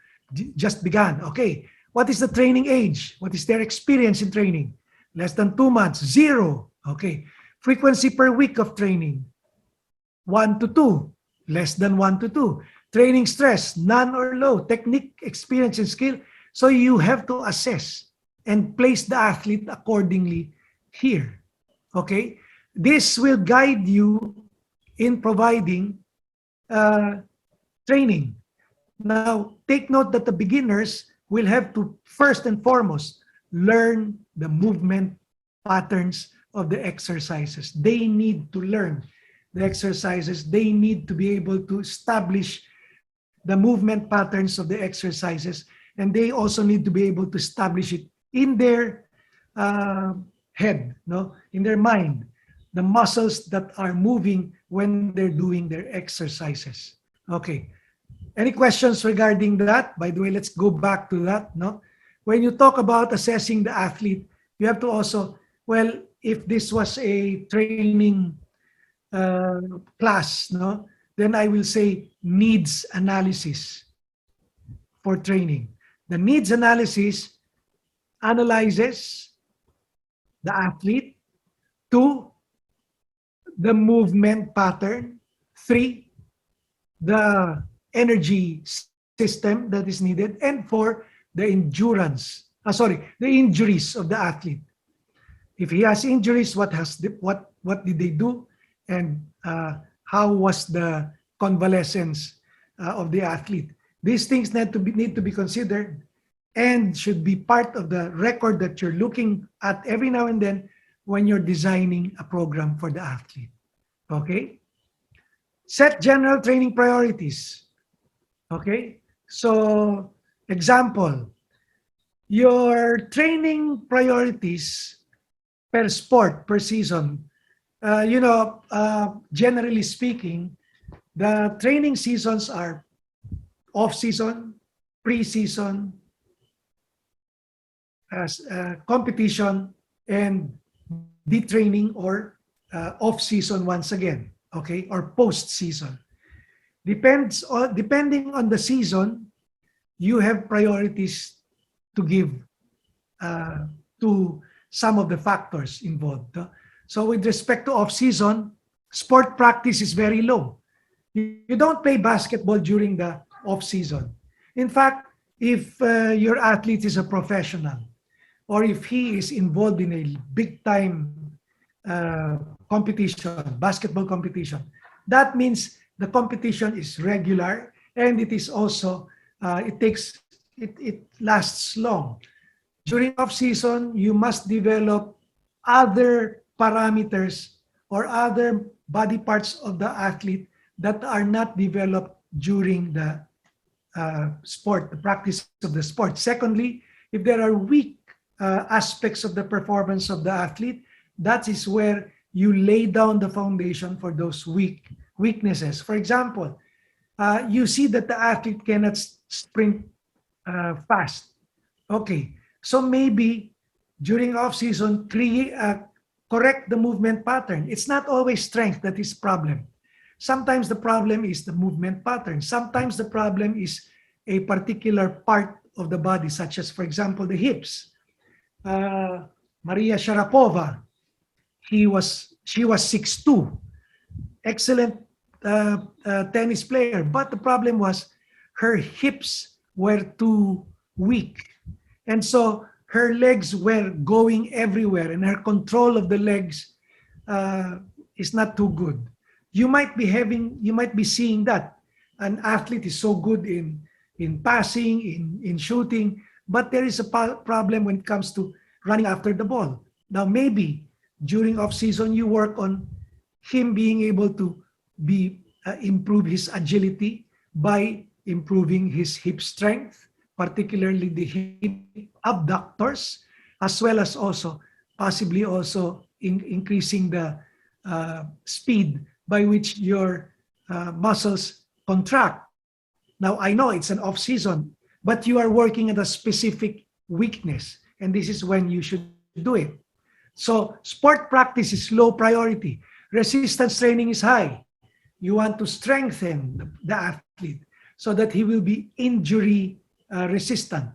just began. Okay, what is the training age? What is their experience in training? Less than 2 months, 0. Okay, frequency per week of training, 1 to 2, less than 1 to 2. Training stress, none or low. Technique, experience, and skill. So you have to assess and place the athlete accordingly here. Okay? This will guide you in providing training. Now, take note that the beginners will have to, first and foremost, learn the movement patterns of the exercises. They need to learn the exercises. They need to be able to establish the movement patterns of the exercises, and they also need to be able to establish it in their head, no, in their mind, the muscles that are moving when they're doing their exercises. Okay. Any questions regarding that? By the way, let's go back to that. No, when you talk about assessing the athlete, you have to also, well, if this was a training class, no, then I will say needs analysis for training. The needs analysis analyzes the athlete. 2, the movement pattern. 3, the energy system that is needed. And 4, the endurance. The injuries of the athlete. If he has injuries, what did they do? And how was the convalescence of the athlete? These things need to be considered and should be part of the record that you're looking at every now and then when you're designing a program for the athlete. Okay? Set general training priorities. Okay? So, example, your training priorities per sport, per season, generally speaking, The training seasons are off-season, pre-season, competition, and detraining or off-season once again, okay, or post-season. Depending on the season, you have priorities to give to some of the factors involved. So with respect to off-season, sport practice is very low. You don't play basketball during the off-season. In fact, if your athlete is a professional, or if he is involved in a big-time competition, basketball competition, that means the competition is regular and it is also, it lasts long. During off-season, you must develop other parameters or other body parts of the athlete that are not developed during the sport, the practice of the sport. Secondly, if there are weak aspects of the performance of the athlete, that is where you lay down the foundation for those weaknesses. For example, you see that the athlete cannot sprint fast. Okay, so maybe during off-season, correct the movement pattern. It's not always strength that is problem. Sometimes the problem is the movement pattern. Sometimes the problem is a particular part of the body, such as, for example, the hips. Maria Sharapova, she was 6'2", excellent tennis player, but the problem was her hips were too weak. And so her legs were going everywhere and her control of the legs is not too good. You might be seeing that an athlete is so good in passing, in shooting, but there is a problem when it comes to running after the ball. Now, maybe during off-season, you work on him being able to improve his agility by improving his hip strength, particularly the hip abductors, as well as also possibly also increasing the speed by which your muscles contract. Now, I know it's an off-season, but you are working at a specific weakness, and this is when you should do it. So sport practice is low priority. Resistance training is high. You want to strengthen the athlete so that he will be injury resistant.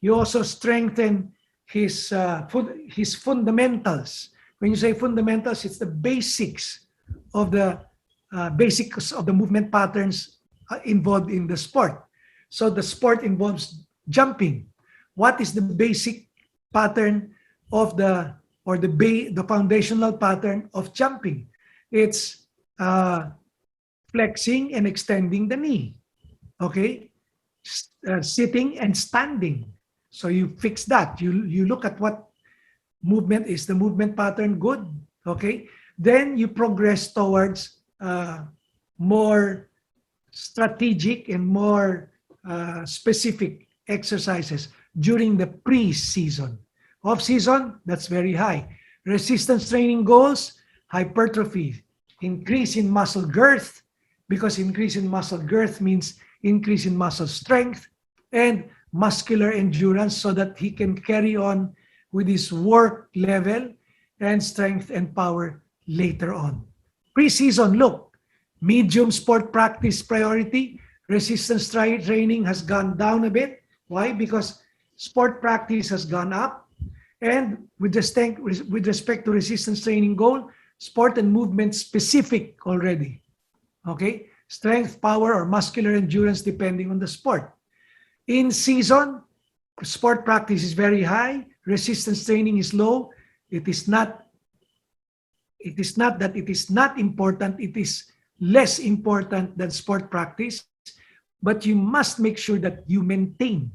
You also strengthen his fundamentals. When you say fundamentals, it's the basics of the movement patterns involved in the sport. So the sport involves jumping. What is the basic pattern of the foundational pattern of jumping? It's flexing and extending the knee. Okay, sitting and standing. So you fix that. You look at what movement is the movement pattern good. Okay, then you progress towards more strategic and more specific exercises during the pre-season. Off-season, that's very high. Resistance training goals, hypertrophy, increase in muscle girth, because increase in muscle girth means increase in muscle strength and muscular endurance so that he can carry on with his work level and strength and power later on. Pre-season, look, medium sport practice priority, resistance training has gone down a bit. Why? Because sport practice has gone up. And with respect to resistance training goal, sport and movement specific already. Okay? Strength, power, or muscular endurance depending on the sport. In season, sport practice is very high, resistance training is low. It is not that it is not important, it is less important than sport practice, but you must make sure that you maintain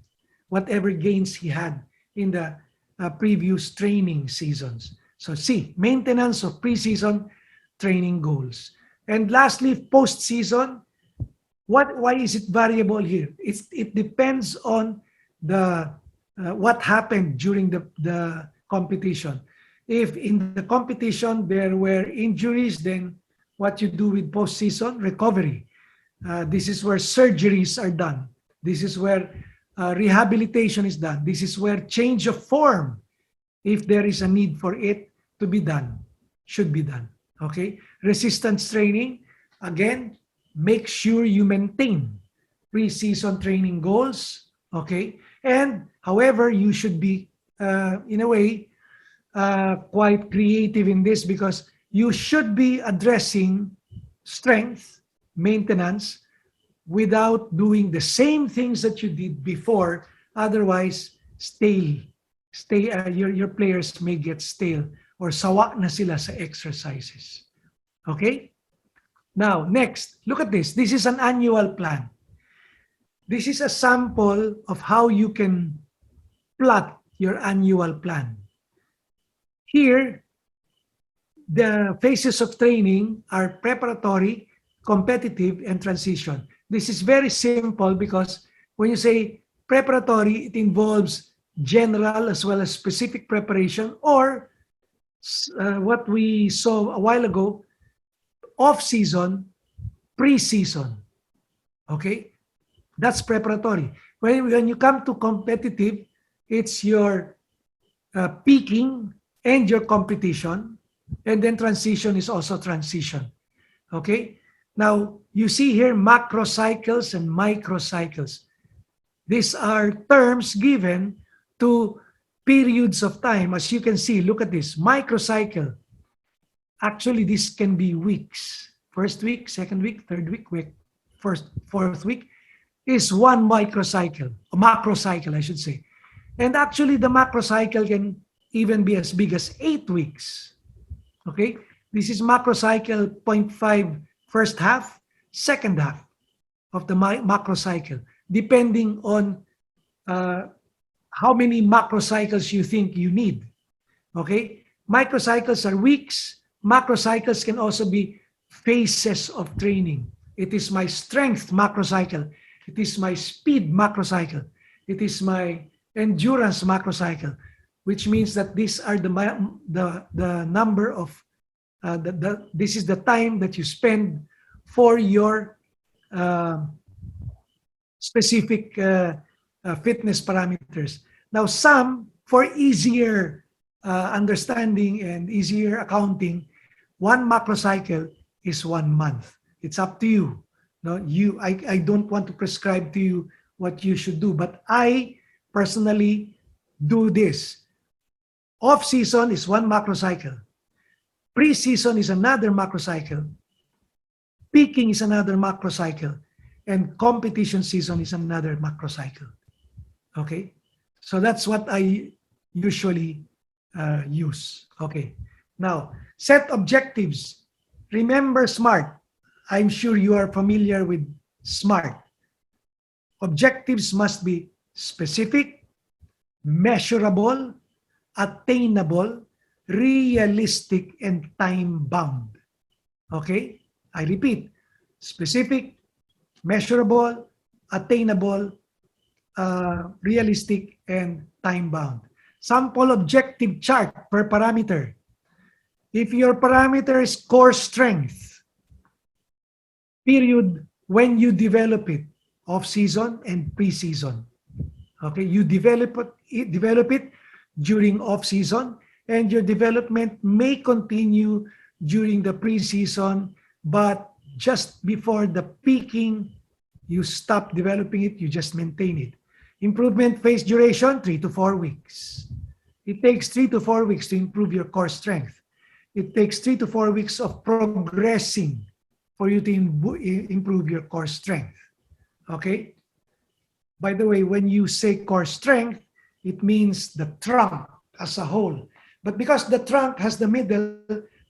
whatever gains he had in the previous training seasons. So C, maintenance of preseason training goals. And lastly, post-season, why is it variable here? It depends on the what happened during the competition. If in the competition there were injuries, then what you do with post-season recovery. This is where surgeries are done. This is where rehabilitation is done. This is where change of form, if there is a need for it to be done, should be done. Okay? Resistance training, again, make sure you maintain pre-season training goals. Okay? And however, you should be, in a way, quite creative in this because you should be addressing strength, maintenance, without doing the same things that you did before. Otherwise, your players may get stale or sawa na sila sa exercises. Okay? Now, next, look at this. This is an annual plan. This is a sample of how you can plot your annual plan. Here, the phases of training are preparatory, competitive, and transition. This is very simple because when you say preparatory, it involves general as well as specific preparation, or what we saw a while ago, off-season, pre-season. Okay? That's preparatory. When you come to competitive, it's your peaking and your competition, and then transition is also transition. Okay? Now, you see here macro cycles and micro cycles. These are terms given to periods of time. As you can see, look at this. Microcycle. Actually, this can be weeks. First week, second week, third week, fourth week is one microcycle, a macrocycle, I should say. And actually, the macrocycle can even be as big as 8 weeks. Okay? This is macrocycle 0.5 first half, second half of the macrocycle, depending on how many macrocycles you think you need. Okay? Microcycles are weeks. Macrocycles can also be phases of training. It is my strength macrocycle. It is my speed macrocycle. It is my endurance macrocycle, which means that these are the number of this is the time that you spend for your specific fitness parameters. Now, some, for easier understanding and easier accounting, one macrocycle is 1 month. It's up to you. No, I don't want to prescribe to you what you should do, but I personally do this. Off-season is 1 macrocycle. Pre-season is another macrocycle. Peaking is another macrocycle. And competition season is another macrocycle. Okay? So that's what I usually use. Okay. Now, set objectives. Remember SMART. I'm sure you are familiar with SMART. Objectives must be specific, measurable, attainable, realistic, and time-bound. Okay? I repeat, specific, measurable, attainable, realistic, and time-bound. Sample objective chart per parameter. If your parameter is core strength, period when you develop it, off-season and pre-season. Okay, you develop it during off-season, and your development may continue during the pre-season, but just before the peaking, you stop developing it, you just maintain it. Improvement phase duration, 3 to 4 weeks. It takes 3 to 4 weeks to improve your core strength. It takes 3 to 4 weeks of progressing for you to improve your core strength. Okay? By the way, when you say core strength, it means the trunk as a whole. But because the trunk has the middle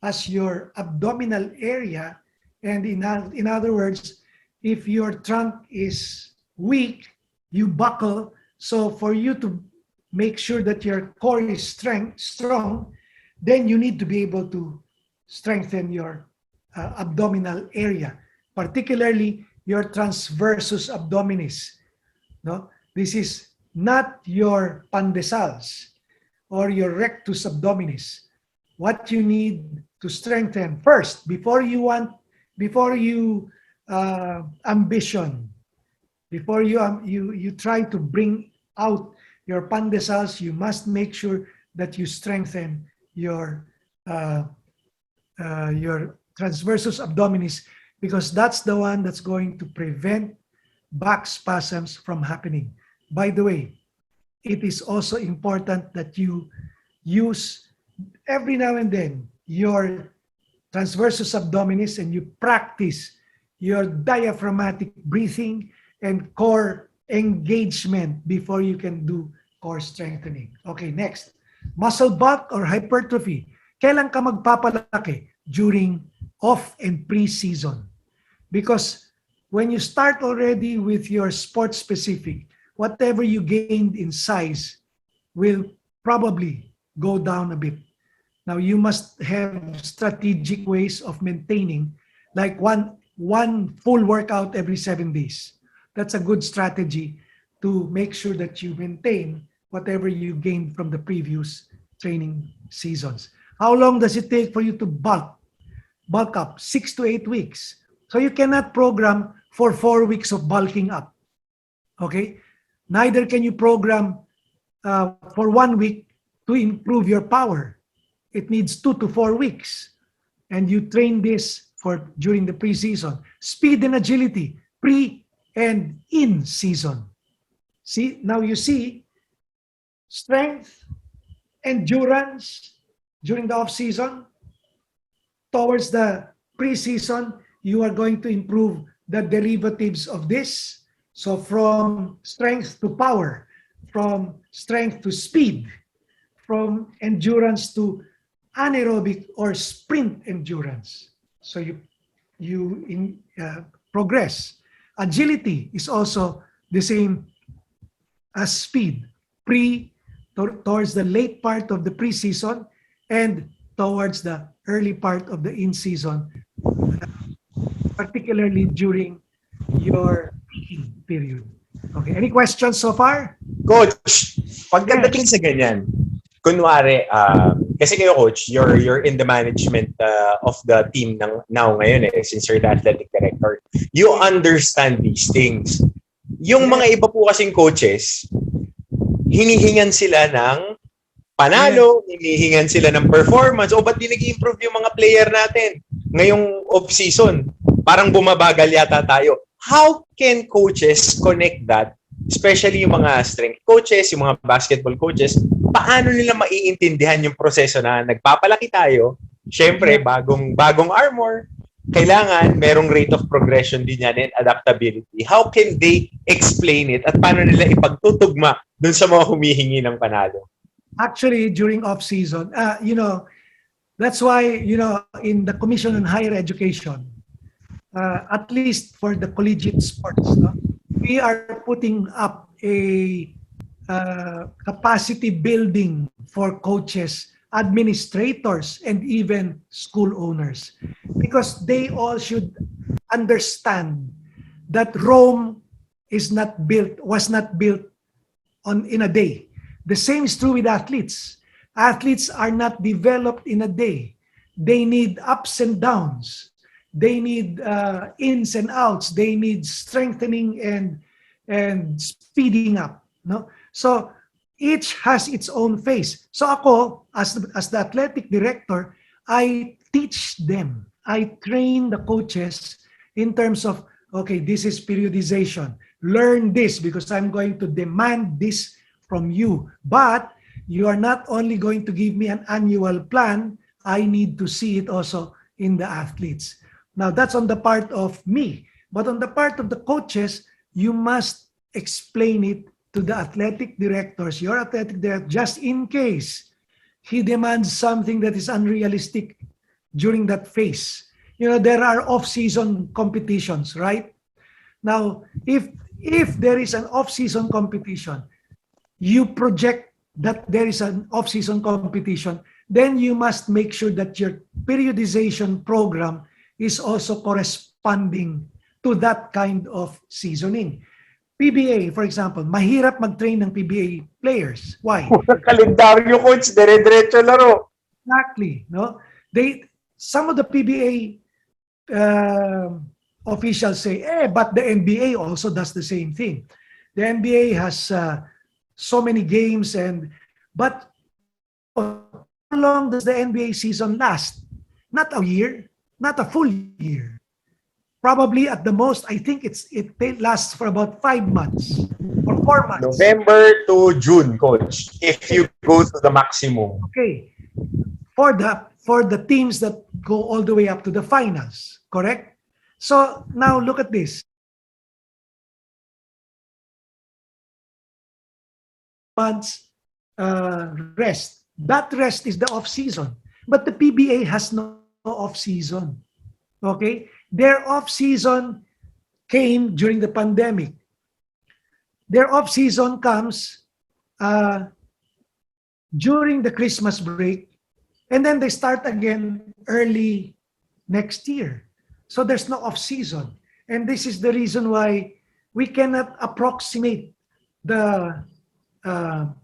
as your abdominal area, and in other words, if your trunk is weak, you buckle. So for you to make sure that your core is strong, then you need to be able to strengthen your abdominal area, particularly your transversus abdominis. No, this is not your pandesals or your rectus abdominis. What you need to strengthen first, before you ambition. Before you try to bring out your pandesals, you must make sure that you strengthen uh, your transversus abdominis, because that's the one that's going to prevent back spasms from happening. By the way, it is also important that you use every now and then your transversus abdominis and you practice your diaphragmatic breathing and core engagement before you can do core strengthening. Okay, next. Muscle bulk or hypertrophy. Kailan ka magpapalaki? During off and pre-season. Because when you start already with your sport specific, whatever you gained in size will probably go down a bit. Now you must have strategic ways of maintaining, like one full workout every 7 days. That's a good strategy to make sure that you maintain whatever you gained from the previous training seasons. How long does it take for you to bulk up? 6 to 8 weeks. So you cannot program for 4 weeks of bulking up. Okay? Neither can you program for 1 week to improve your power. It needs 2 to 4 weeks. And you train this during the preseason. Speed and agility, pre and in season. See, now you see strength, endurance during the off season. Towards the preseason, you are going to improve the derivatives of this. So from strength to power, from strength to speed, from endurance to anaerobic or sprint endurance. So you progress. Agility is also the same as speed, towards the late part of the preseason and towards the early part of the in-season, particularly during your peaking period. Okay, any questions so far? Coach, pagdating sa ganyan, kunwari, kasi kayo coach, you're in the management of the team now ngayon since you're the athletic director. You understand these things. Yung mga iba po kasing coaches, hinihingan sila ng panalo, hinihingan sila ng performance, o ba't di nag-improve yung mga player natin ngayong off-season? Parang bumabagal yata tayo. How can coaches connect that, especially yung mga strength coaches, yung mga basketball coaches, paano nila maiintindihan yung proseso na nagpapalaki tayo? Siyempre, bagong armor, kailangan merong rate of progression din yan and adaptability. How can they explain it at paano nila ipagtutugma dun sa mga humihingi ng panalo? Actually, during off-season, that's why, in the Commission on Higher Education, at least for the collegiate sports, we are putting up a capacity building for coaches, administrators, and even school owners. Because they all should understand that Rome was not built in a day. The same is true with athletes. Athletes are not developed in a day. They need ups and downs. They need ins and outs. They need strengthening and speeding up. No? So each has its own phase. So ako, as the athletic director, I teach them. I train the coaches in terms of, okay, this is periodization. Learn this because I'm going to demand this from you. But you are not only going to give me an annual plan, I need to see it also in the athletes. Now, that's on the part of me. But on the part of the coaches, you must explain it to the athletic directors, your athletic director, just in case he demands something that is unrealistic during that phase. There are off-season competitions, right? Now, if there is an off-season competition, you project that there is an off-season competition, then you must make sure that your periodization program is also corresponding to that kind of seasoning. PBA, for example, mahirap mag-train ng PBA players. Why? Kalendaryo, coach, dire-diretso laro. Exactly. No? Some of the PBA officials say, but the NBA also does the same thing. The NBA has so many games, but how long does the NBA season last? Not a year, not a full year. Probably at the most, I think it lasts for about 5 months or 4 months. November to June, coach, if you go to the maximum. Okay. For the teams that go all the way up to the finals, correct? So now look at this. Months rest. That rest is the off season. But the PBA has no off season. Okay? Their off season came during the pandemic. Their off season comes during the Christmas break, and then they start again early next year. So there's no off season. And this is the reason why we cannot approximate the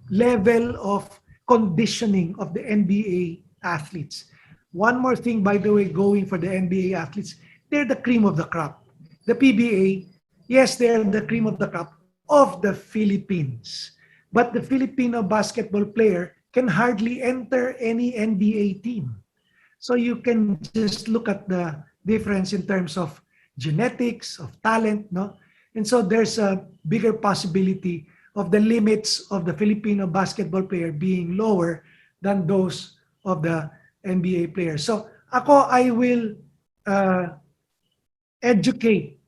level of conditioning of the NBA athletes. One more thing, by the way, going for the NBA athletes, they're the cream of the crop. The PBA, yes, they're the cream of the crop of the Philippines. But the Filipino basketball player can hardly enter any NBA team. So you can just look at the difference in terms of genetics, of talent, no? And so there's a bigger possibility of the limits of the Filipino basketball player being lower than those of the NBA players. So I will educate.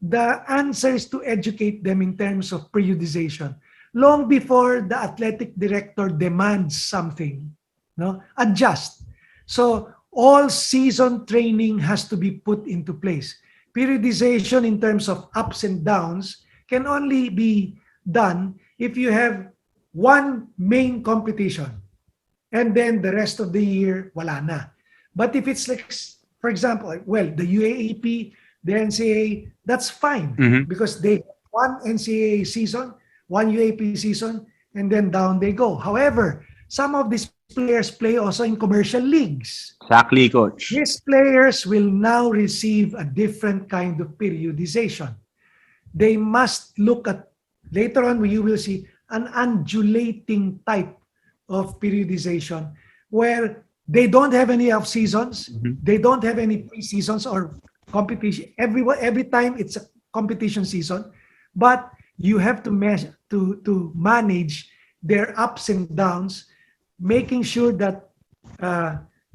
The answer is to educate them in terms of periodization. Long before the athletic director demands something, no? Adjust. So all season training has to be put into place. Periodization in terms of ups and downs can only be done if you have one main competition and then the rest of the year wala na. But if it's like, for example, well, the UAAP, the NCAA, that's fine because they have one NCAA season, one UAP season, and then down they go. However, some of these players play also in commercial leagues. Exactly, coach. These players will now receive a different kind of periodization. They must look at, later on you will see an undulating type of periodization where they don't have any off seasons, they don't have any pre-seasons or competition. Every time it's a competition season, but you have to measure to manage their ups and downs, making sure that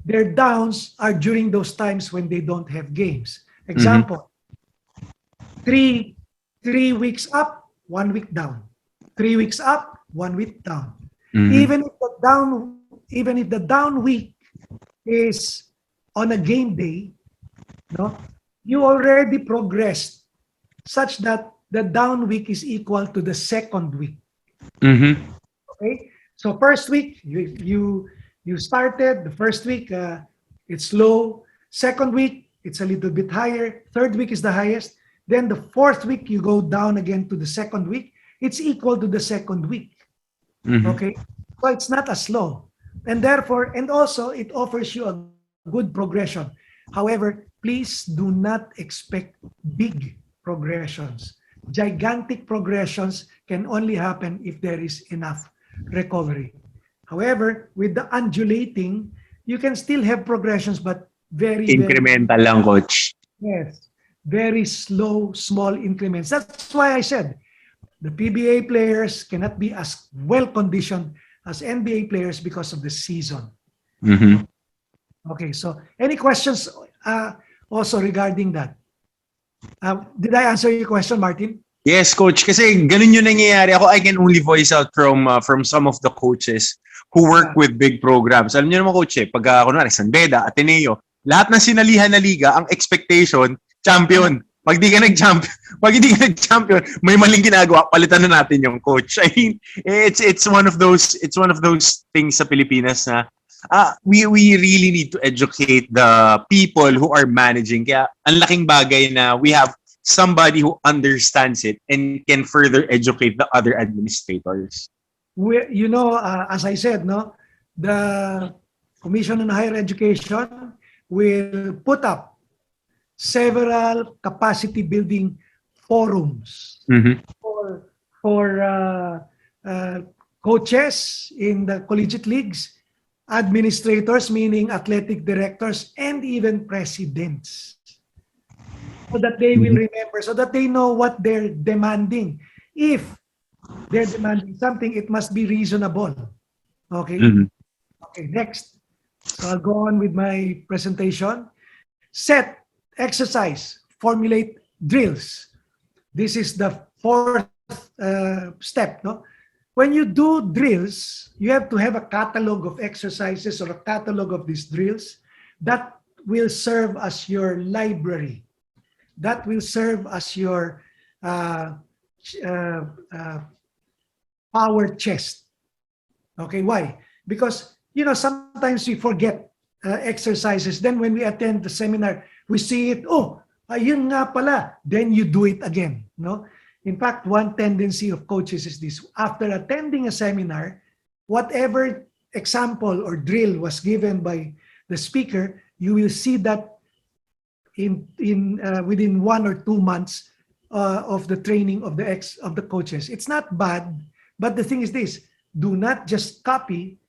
their downs are during those times when they don't have games. Example, 3 weeks up, 1 week down. 3 weeks up, 1 week down. Even if the down week is on a game day, no, you already progressed such that the down week is equal to the second week. Okay, so first week you started the first week, it's low. Second week it's a little bit higher. Third week is the highest. Then the fourth week you go down again to the second week. It's equal to the second week. Okay, so it's not as low, and therefore, and also it offers you a good progression. However, please do not expect big progressions. Gigantic progressions can only happen if there is enough recovery. However, with the undulating, you can still have progressions, but very Incremental lang, coach. Yes, very slow, small increments. That's why I said the PBA players cannot be as well conditioned as NBA players because of the season. Okay, so any questions also regarding that? Did I answer your question, Martin? Yes, coach. Kasi ganun yung nangyayari. Ako, I can only voice out from some of the coaches who work with big programs. Alam niyo naman, coach, pag kunwari, San Beda, Ateneo, lahat ng sinalihan na liga, ang expectation, champion. Pag di ka nag-champion, may maling ginagawa, palitan na natin yung coach. I mean, it's one of those things sa Pilipinas na we really need to educate the people who are managing. Kaya ang laking bagay na we have somebody who understands it and can further educate the other administrators. As I said, no, the Commission on Higher Education will put up several capacity building forums Mhm. for coaches in the collegiate leagues, administrators, meaning athletic directors, and even presidents, so that they will Mhm. remember, so that they know what they're demanding. If they're demanding something, it must be reasonable. Okay? Mhm. Okay, next. So I'll go on with my presentation. Set, exercise, formulate drills. This is the fourth step. No? When you do drills, you have to have a catalog of exercises or a catalog of these drills that will serve as your library. That will serve as your uh, uh, uh, power chest. Okay, why? Because sometimes we forget exercises. Then when we attend the seminar, we see it. Oh, ayun nga pala. Then you do it again. No. In fact, one tendency of coaches is this: after attending a seminar, whatever example or drill was given by the speaker, you will see that in within 1 or 2 months of the training of the coaches. It's not bad, but the thing is this: do not just copy,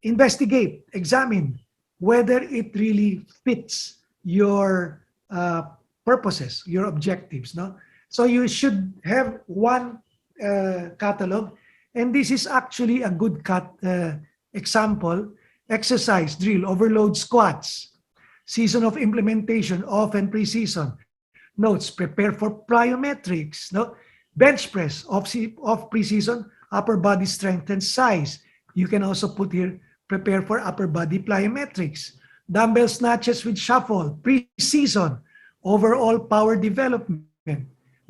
investigate, examine whether it really fits your purposes, your objectives. No, so you should have one catalog, and this is actually a good example. Exercise drill: overload squats, season of implementation, off and pre-season. Notes: prepare for plyometrics. No, bench press off pre-season, upper body strength and size. You can also put here, prepare for upper body plyometrics. Dumbbell snatches with shuffle, pre-season, overall power development.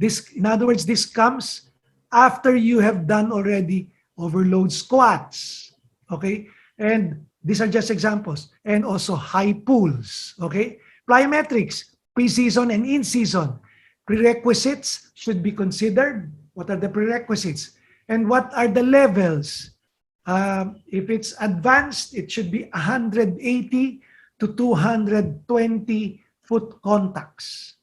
This, in other words, this comes after you have done already overload squats. Okay, and these are just examples. And also high pulls. Okay, plyometrics, pre-season and in-season. Prerequisites should be considered. What are the prerequisites? And what are the levels? If it's advanced, it should be 180 to 220 foot contacts.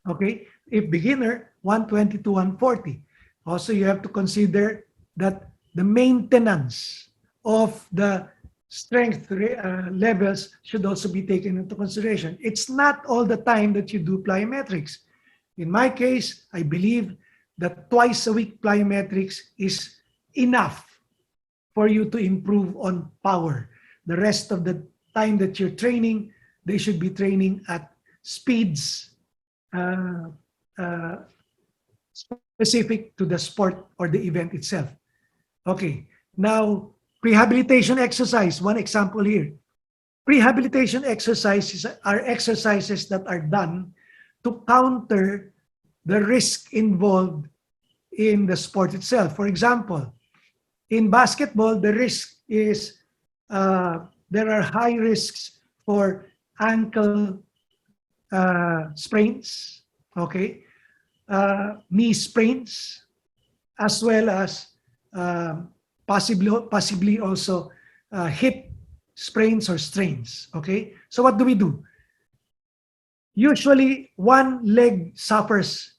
Okay? If beginner, 120 to 140. Also, you have to consider that the maintenance of the strength levels should also be taken into consideration. It's not all the time that you do plyometrics. In my case, I believe that twice a week plyometrics is enough for you to improve on power. The rest of the time that you're training, they should be training at speeds uh, uh, specific to the sport or the event itself. Okay, now rehabilitation exercise, one example here. Rehabilitation exercises are exercises that are done to counter the risk involved in the sport itself. For example, in basketball, the risk is there are high risks for ankle sprains, okay, knee sprains, as well as possibly also hip sprains or strains. Okay, so what do we do? Usually, one leg suffers.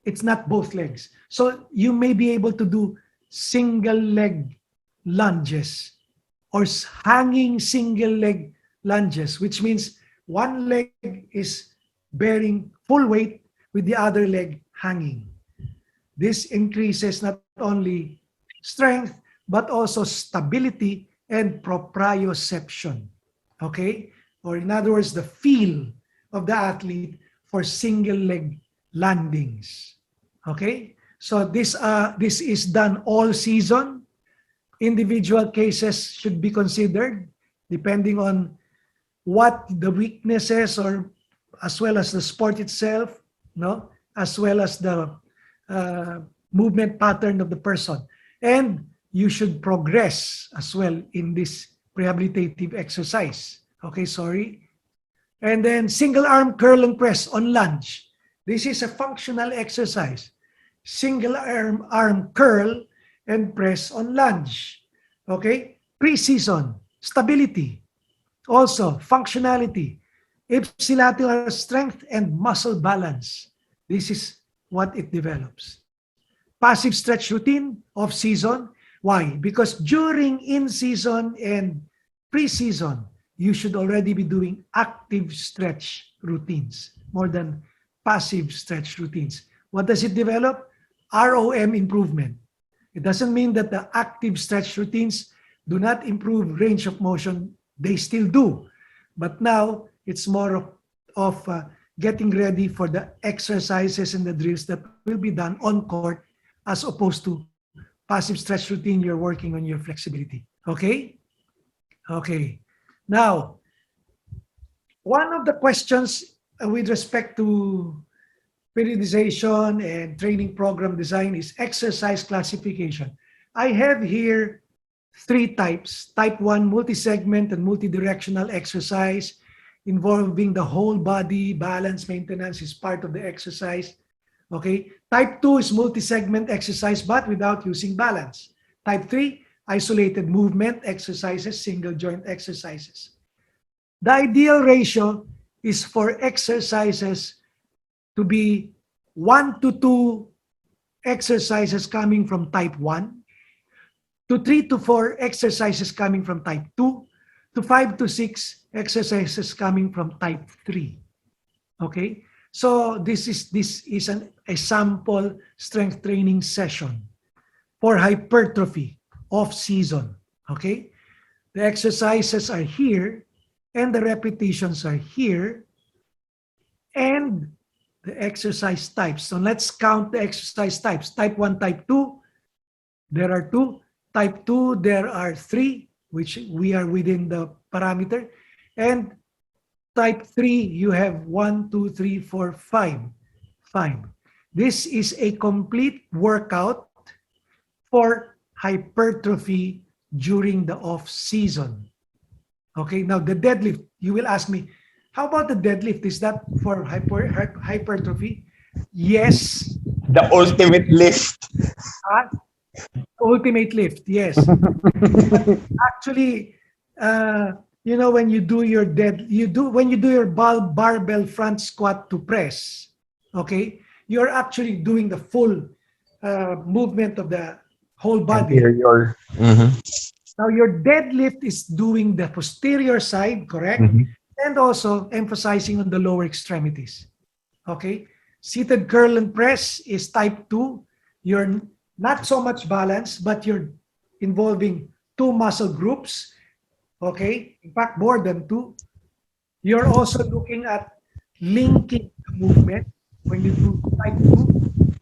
It's not both legs. So you may be able to do single leg lunges or hanging single leg lunges, which means one leg is bearing full weight with the other leg hanging. This increases not only strength, but also stability and proprioception. Okay? Or in other words, the feel of the athlete for single leg landings. Okay? So this is done all season. Individual cases should be considered depending on what the weaknesses or as well as the sport itself, no, as well as the movement pattern of the person. And you should progress as well in this rehabilitative exercise. Okay, sorry. And then single arm curl and press on lunge. This is a functional exercise. Single arm curl and press on lunge. Okay? Pre-season, stability. Also, functionality. ipsilateral strength and muscle balance. This is what it develops. Passive stretch routine, off-season. Why? Because during in-season and pre-season, you should already be doing active stretch routines more than passive stretch routines. What does it develop? ROM improvement. It doesn't mean that the active stretch routines do not improve range of motion. They still do. But now it's more of getting ready for the exercises and the drills that will be done on court as opposed to passive stretch routine. You're working on your flexibility. Okay? Okay. Now, one of the questions with respect to periodization and training program design is exercise classification. I have here 3 types. Type 1, multi-segment and multi-directional exercise involving the whole body. Balance maintenance is part of the exercise. Okay. Type 2 is multi-segment exercise but without using balance. Type 3, isolated movement exercises, single joint exercises. The ideal ratio is for exercises to be 1 to 2 exercises coming from type 1, to 3 to 4 exercises coming from type 2, to 5 to 6 exercises coming from type 3. Okay? So this is a sample strength training session for hypertrophy off-season. Okay? The exercises are here and the repetitions are here and the exercise types. So let's count the exercise types. Type 1, type 2, there are 2. Type 2, there are 3, which we are within the parameter. And type 3, you have 1, 2, 3, 4, 5. 5. This is a complete workout for hypertrophy during the off-season. Okay, now the deadlift, you will ask me, how about the deadlift? Is that for hypertrophy? Yes. The ultimate lift. Ultimate lift, yes. Actually, when you do your when you do your barbell front squat to press, okay, you're actually doing the full movement of the whole body. Interior. Mm-hmm. Now your deadlift is doing the posterior side, correct? Mm-hmm. And also emphasizing on the lower extremities. Okay? Seated curl and press is type 2. You're not so much balance, but you're involving 2 muscle groups. Okay? In fact, more than 2. You're also looking at linking the movement when you do type 2.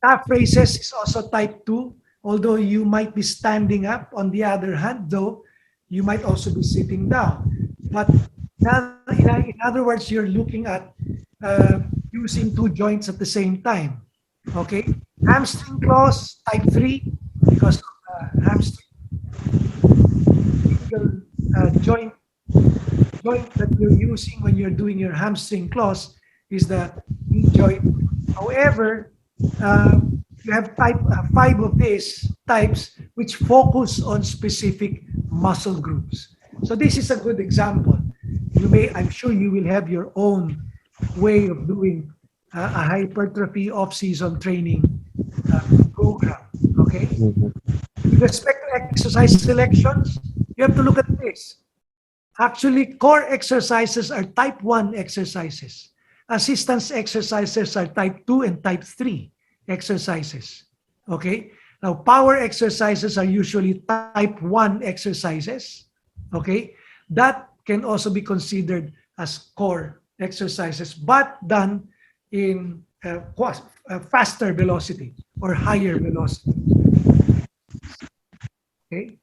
Calf raises is also type 2. Although you might be standing up, on the other hand, though, you might also be sitting down. But in other words, you're looking at using 2 joints at the same time. Okay? Hamstring claws, type 3, because of hamstring. Joint that you're using when you're doing your hamstring claws is the knee joint. However, you have type 5 of these types which focus on specific muscle groups. So this is a good example. I'm sure you will have your own way of doing a hypertrophy off-season training program. Okay? With respect to exercise selections, you have to look at this. Actually, core exercises are type 1 exercises. Assistance exercises are type 2 and type 3 exercises. Okay? Now, power exercises are usually type 1 exercises. Okay? That can also be considered as core exercises, but done in faster velocity or higher velocity. Okay?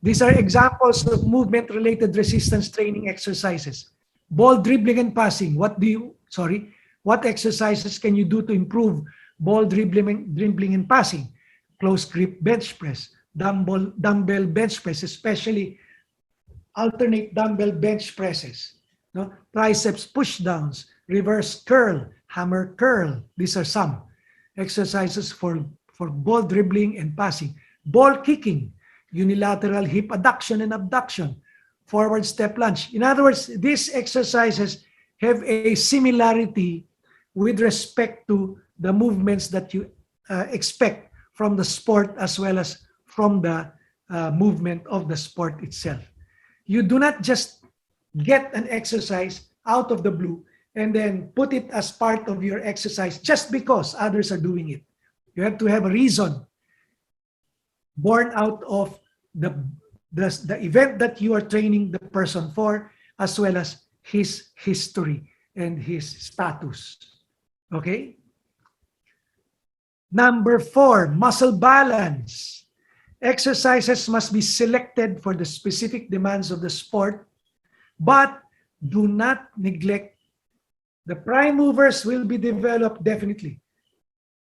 These are examples of movement-related resistance training exercises. Ball dribbling and passing. What exercises can you do to improve ball dribbling and passing? Close grip bench press, dumbbell bench press, especially alternate dumbbell bench presses. No? Triceps push downs, reverse curl, hammer curl. These are some exercises for ball dribbling and passing. Ball kicking, unilateral hip adduction and abduction, forward step lunge. In other words, these exercises have a similarity with respect to the movements that you expect from the sport as well as from the movement of the sport itself. You do not just get an exercise out of the blue and then put it as part of your exercise just because others are doing it. You have to have a reason born out of the event that you are training the person for, as well as his history and his status. Okay? Number 4, muscle balance. Exercises must be selected for the specific demands of the sport, but do not neglect the prime movers will be developed definitely.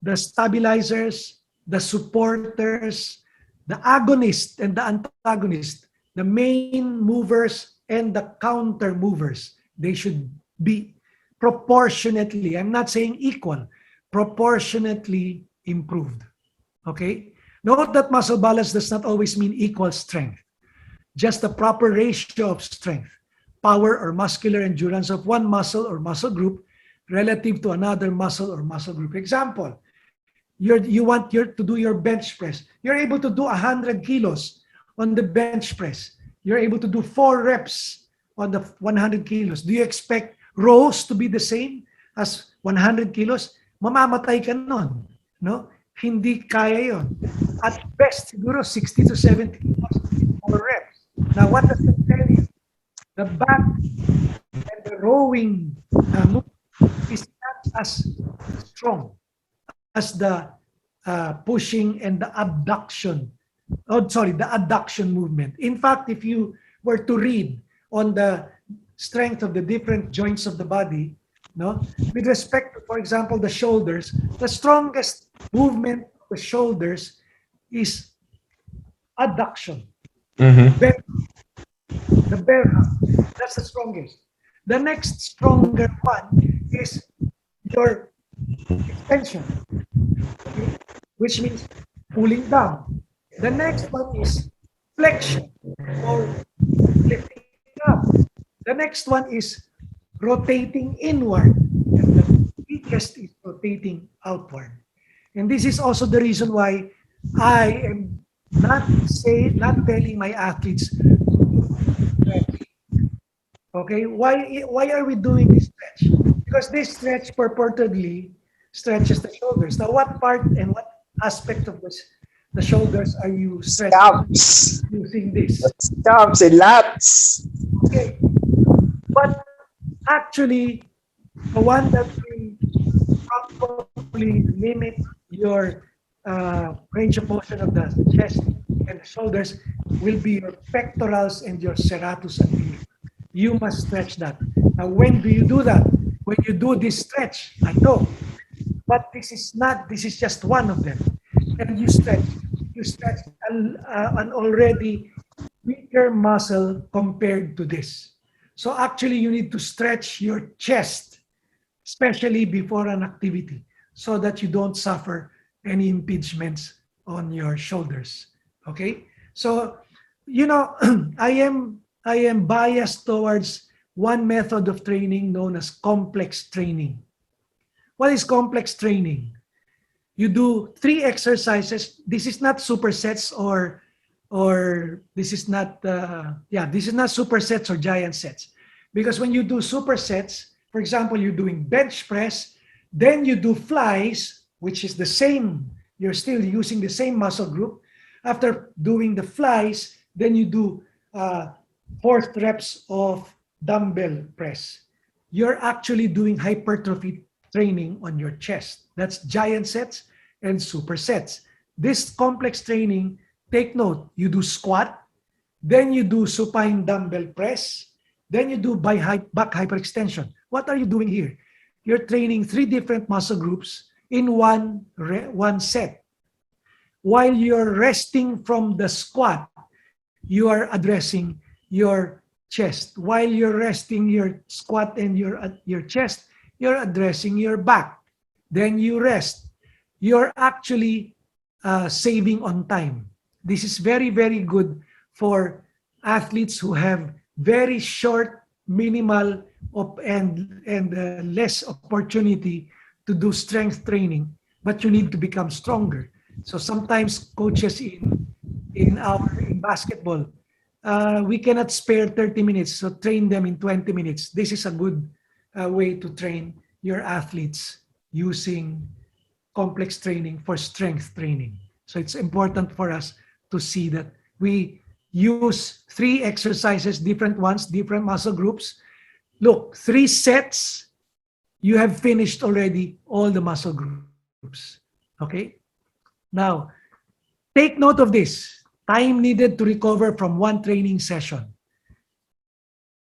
The stabilizers, the supporters, the agonist and the antagonist, the main movers and the counter movers, they should be proportionately, I'm not saying equal, proportionately improved. Okay? Note that muscle balance does not always mean equal strength, just the proper ratio of strength, power or muscular endurance of one muscle or muscle group relative to another muscle or muscle group. Example, you want to do your bench press. You're able to do 100 kilos on the bench press. You're able to do 4 reps on the 100 kilos. Do you expect rows to be the same as 100 kilos? Mamamatay ka nun. No? Hindi kaya yon. At best, siguro 60 to 70 kilos for reps. Now, what does it tell you? The back and the rowing is not as strong as the pushing and the abduction. The adduction movement. In fact, if you were to read on the strength of the different joints of the body, no, with respect to, for example, the shoulders, the strongest movement of the shoulders is adduction. The bear hug, that's the strongest. The next stronger one is your extension, okay? Which means pulling down. The next one is flexion or lifting up. The next one is rotating inward, and the weakest is rotating outward. And this is also the reason why I am not telling my athletes, okay, why are we doing this stretch? Because this stretch purportedly stretches the shoulders. Now, what part and what aspect of the shoulders are you stretching Stumps. using this? Stumps and lats. Okay, but actually, the one that will probably limit your range of motion of the chest and the shoulders will be your pectorals and your serratus anterior. You must stretch that. Now, when do you do that? When you do this stretch, I know, but this is just one of them. And you stretch an already weaker muscle compared to this. So actually, you need to stretch your chest, especially before an activity, so that you don't suffer any impingements on your shoulders. Okay? So, I am biased towards one method of training known as complex training. What is complex training? You do 3 exercises. This is not supersets or this is not this is not supersets or giant sets. Because when you do supersets, for example, you're doing bench press, then you do flies, which is the same, you're still using the same muscle group. After doing the flies, then you do 4 reps of dumbbell press. You're actually doing hypertrophy training on your chest. That's giant sets and supersets. This complex training, take note, you do squat, then you do supine dumbbell press, then you do back hyperextension. What are you doing here? You're training 3 different muscle groups in one set. While you're resting from the squat, you are addressing your chest. While you're resting your squat and your chest, you're addressing your back. Then you rest. You're actually saving on time. This is very, very good for athletes who have very short minimal and less opportunity to do strength training, but you need to become stronger. So sometimes coaches in basketball, we cannot spare 30 minutes, so train them in 20 minutes. This is a good way to train your athletes using complex training for strength training. So it's important for us to see that we use 3 exercises, different ones, different muscle groups. Look, 3 sets, you have finished already all the muscle groups. Okay? Now, take note of this. Time needed to recover from one training session.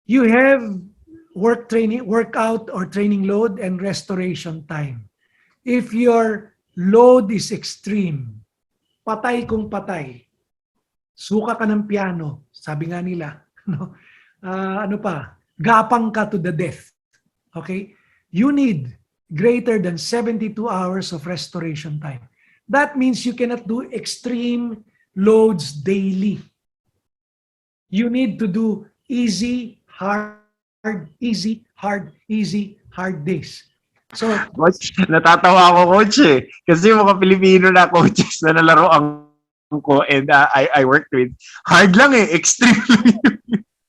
You have workout or training load and restoration time. If your load is extreme, patay kung patay, suka ka ng piano, sabi nga nila, no? Ano pa, gapang ka to the death. Okay? You need greater than 72 hours of restoration time. That means you cannot do extreme loads daily. You need to do easy, hard, easy, hard, easy, hard days. So, Coach, natatawa ako, Coach eh. Kasi yung mga Pilipino na coaches na nalaroan ko and I worked with, hard lang eh, extreme lang.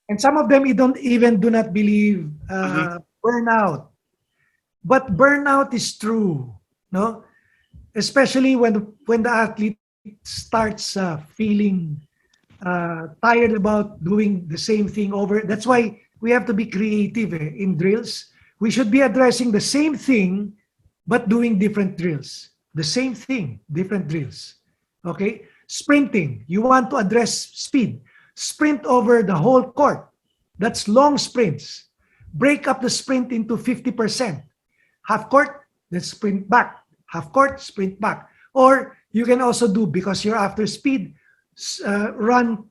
and some of them you don't even do not believe burnout. But burnout is true, no? Especially when the athlete starts feeling tired about doing the same thing over. That's why we have to be creative in drills. We should be addressing the same thing but doing different drills. The same thing, different drills. Okay? Sprinting, you want to address speed. Sprint over the whole court. That's long sprints. Break up the sprint into 50%. Half court, then sprint back. Half court, sprint back. Or you can also do, because you're after speed, run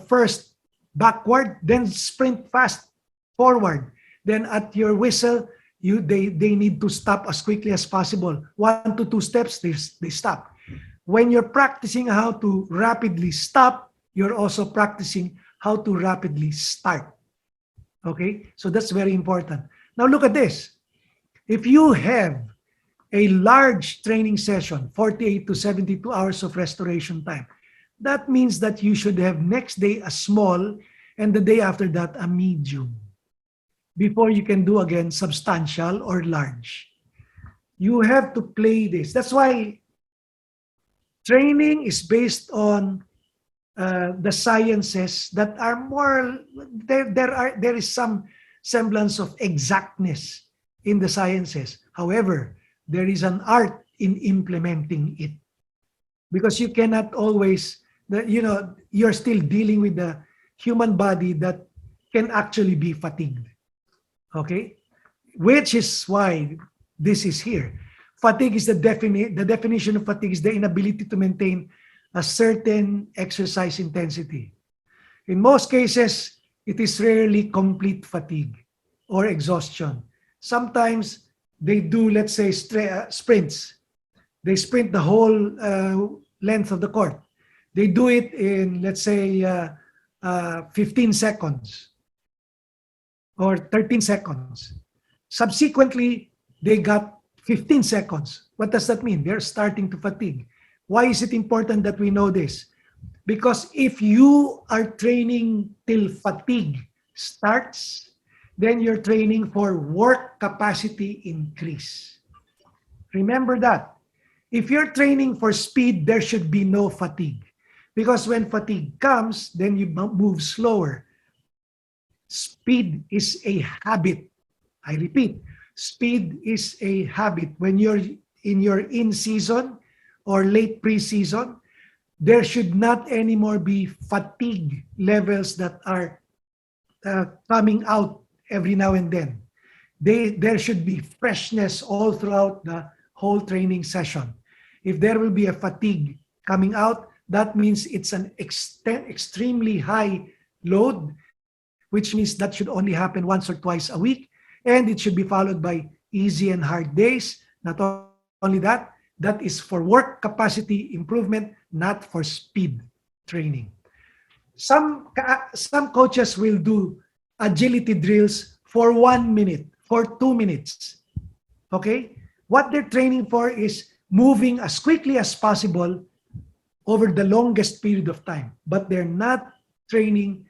first backward, then sprint fast forward. Then at your whistle, they need to stop as quickly as possible. 1 to 2 steps, they stop. When you're practicing how to rapidly stop, you're also practicing how to rapidly start. Okay? So that's very important. Now look at this. If you have a large training session, 48 to 72 hours of restoration time, that means that you should have next day a small and the day after that a medium before you can do again substantial or large. You have to play this. That's why training is based on the sciences that are more, there is some semblance of exactness in the sciences. However, there is an art in implementing it, because you cannot always, you're still dealing with the human body that can actually be fatigued. Okay? Which is why this is here. Fatigue is the definition of fatigue is the inability to maintain a certain exercise intensity. In most cases, it is rarely complete fatigue or exhaustion. Sometimes they do, let's say, sprints. They sprint the whole length of the court. They do it in, let's say, 15 seconds or 13 seconds. Subsequently, they got 15 seconds. What does that mean? They're starting to fatigue. Why is it important that we know this? Because if you are training till fatigue starts, then you're training for work capacity increase. Remember that. If you're training for speed, there should be no fatigue. Because when fatigue comes, then you move slower. Speed is a habit. I repeat, speed is a habit. When you're in your in-season or late pre-season, there should not anymore be fatigue levels that are coming out every now and then. There should be freshness all throughout the whole training session. If there will be a fatigue coming out, that means it's an extremely high load, which means that should only happen once or twice a week, and it should be followed by easy and hard days. Not only that, that is for work capacity improvement, not for speed training. Some coaches will do agility drills for 1 minute, for 2 minutes. Okay? What they're training for is moving as quickly as possible over the longest period of time. But they're not training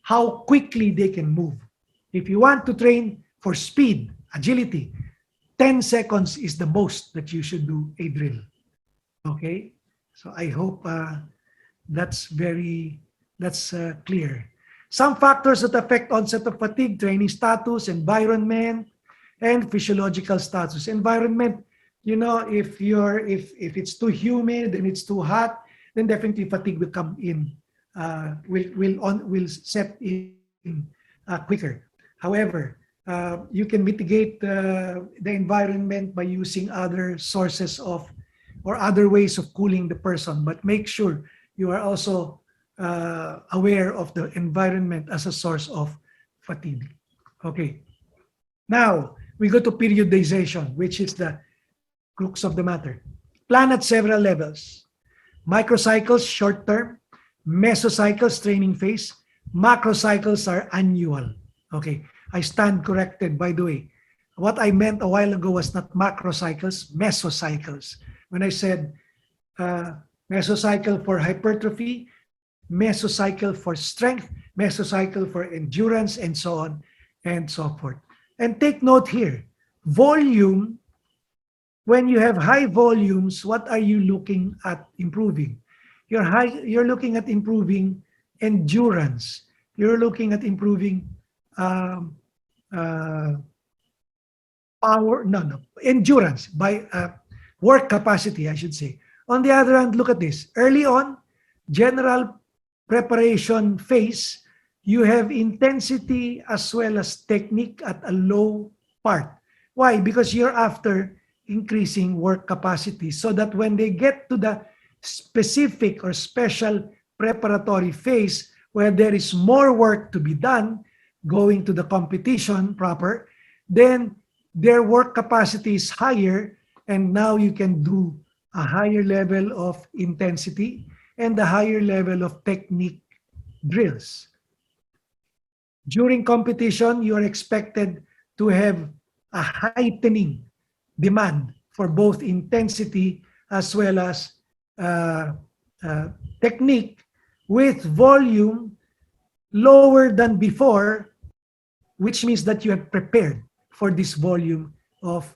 how quickly they can move. If you want to train for speed, agility, 10 seconds is the most that you should do a drill. Okay? So I hope that's clear. Some factors that affect onset of fatigue: training status, environment, and physiological status. Environment, you know, if it's too humid and it's too hot, then definitely fatigue will come in, will set in quicker. However, you can mitigate the environment by using other sources of or other ways of cooling the person, but make sure you are also aware of the environment as a source of fatigue. Okay. Now, we go to periodization, which is the crux of the matter. Plan at several levels. Microcycles, short term. Mesocycles, training phase. Macrocycles are annual. Okay. I stand corrected, by the way. What I meant a while ago was not macrocycles, mesocycles. When I said mesocycle for hypertrophy, mesocycle for strength, mesocycle for endurance, and so on and so forth. And take note here, volume, when you have high volumes, what are you looking at improving? You're looking at improving endurance. You're looking at improving endurance by work capacity, I should say. On the other hand, look at this. Early on, general preparation phase, you have intensity as well as technique at a low part. Why? Because you're after increasing work capacity so that when they get to the specific or special preparatory phase where there is more work to be done, going to the competition proper, then their work capacity is higher, and now you can do a higher level of intensity and a higher level of technique drills. During competition, you are expected to have a heightening demand for both intensity as well as technique, with volume lower than before, which means that you have prepared for this volume of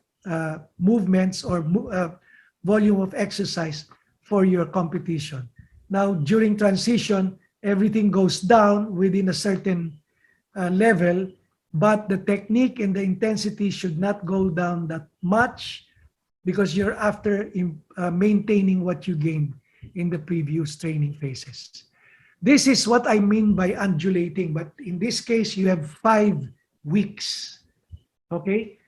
movements or volume of exercise for your competition. Now, during transition, everything goes down within a certain level, but the technique and the intensity should not go down that much because you're after maintaining what you gained in the previous training phases. This is what I mean by undulating, but in this case, you have 5 weeks. Okay?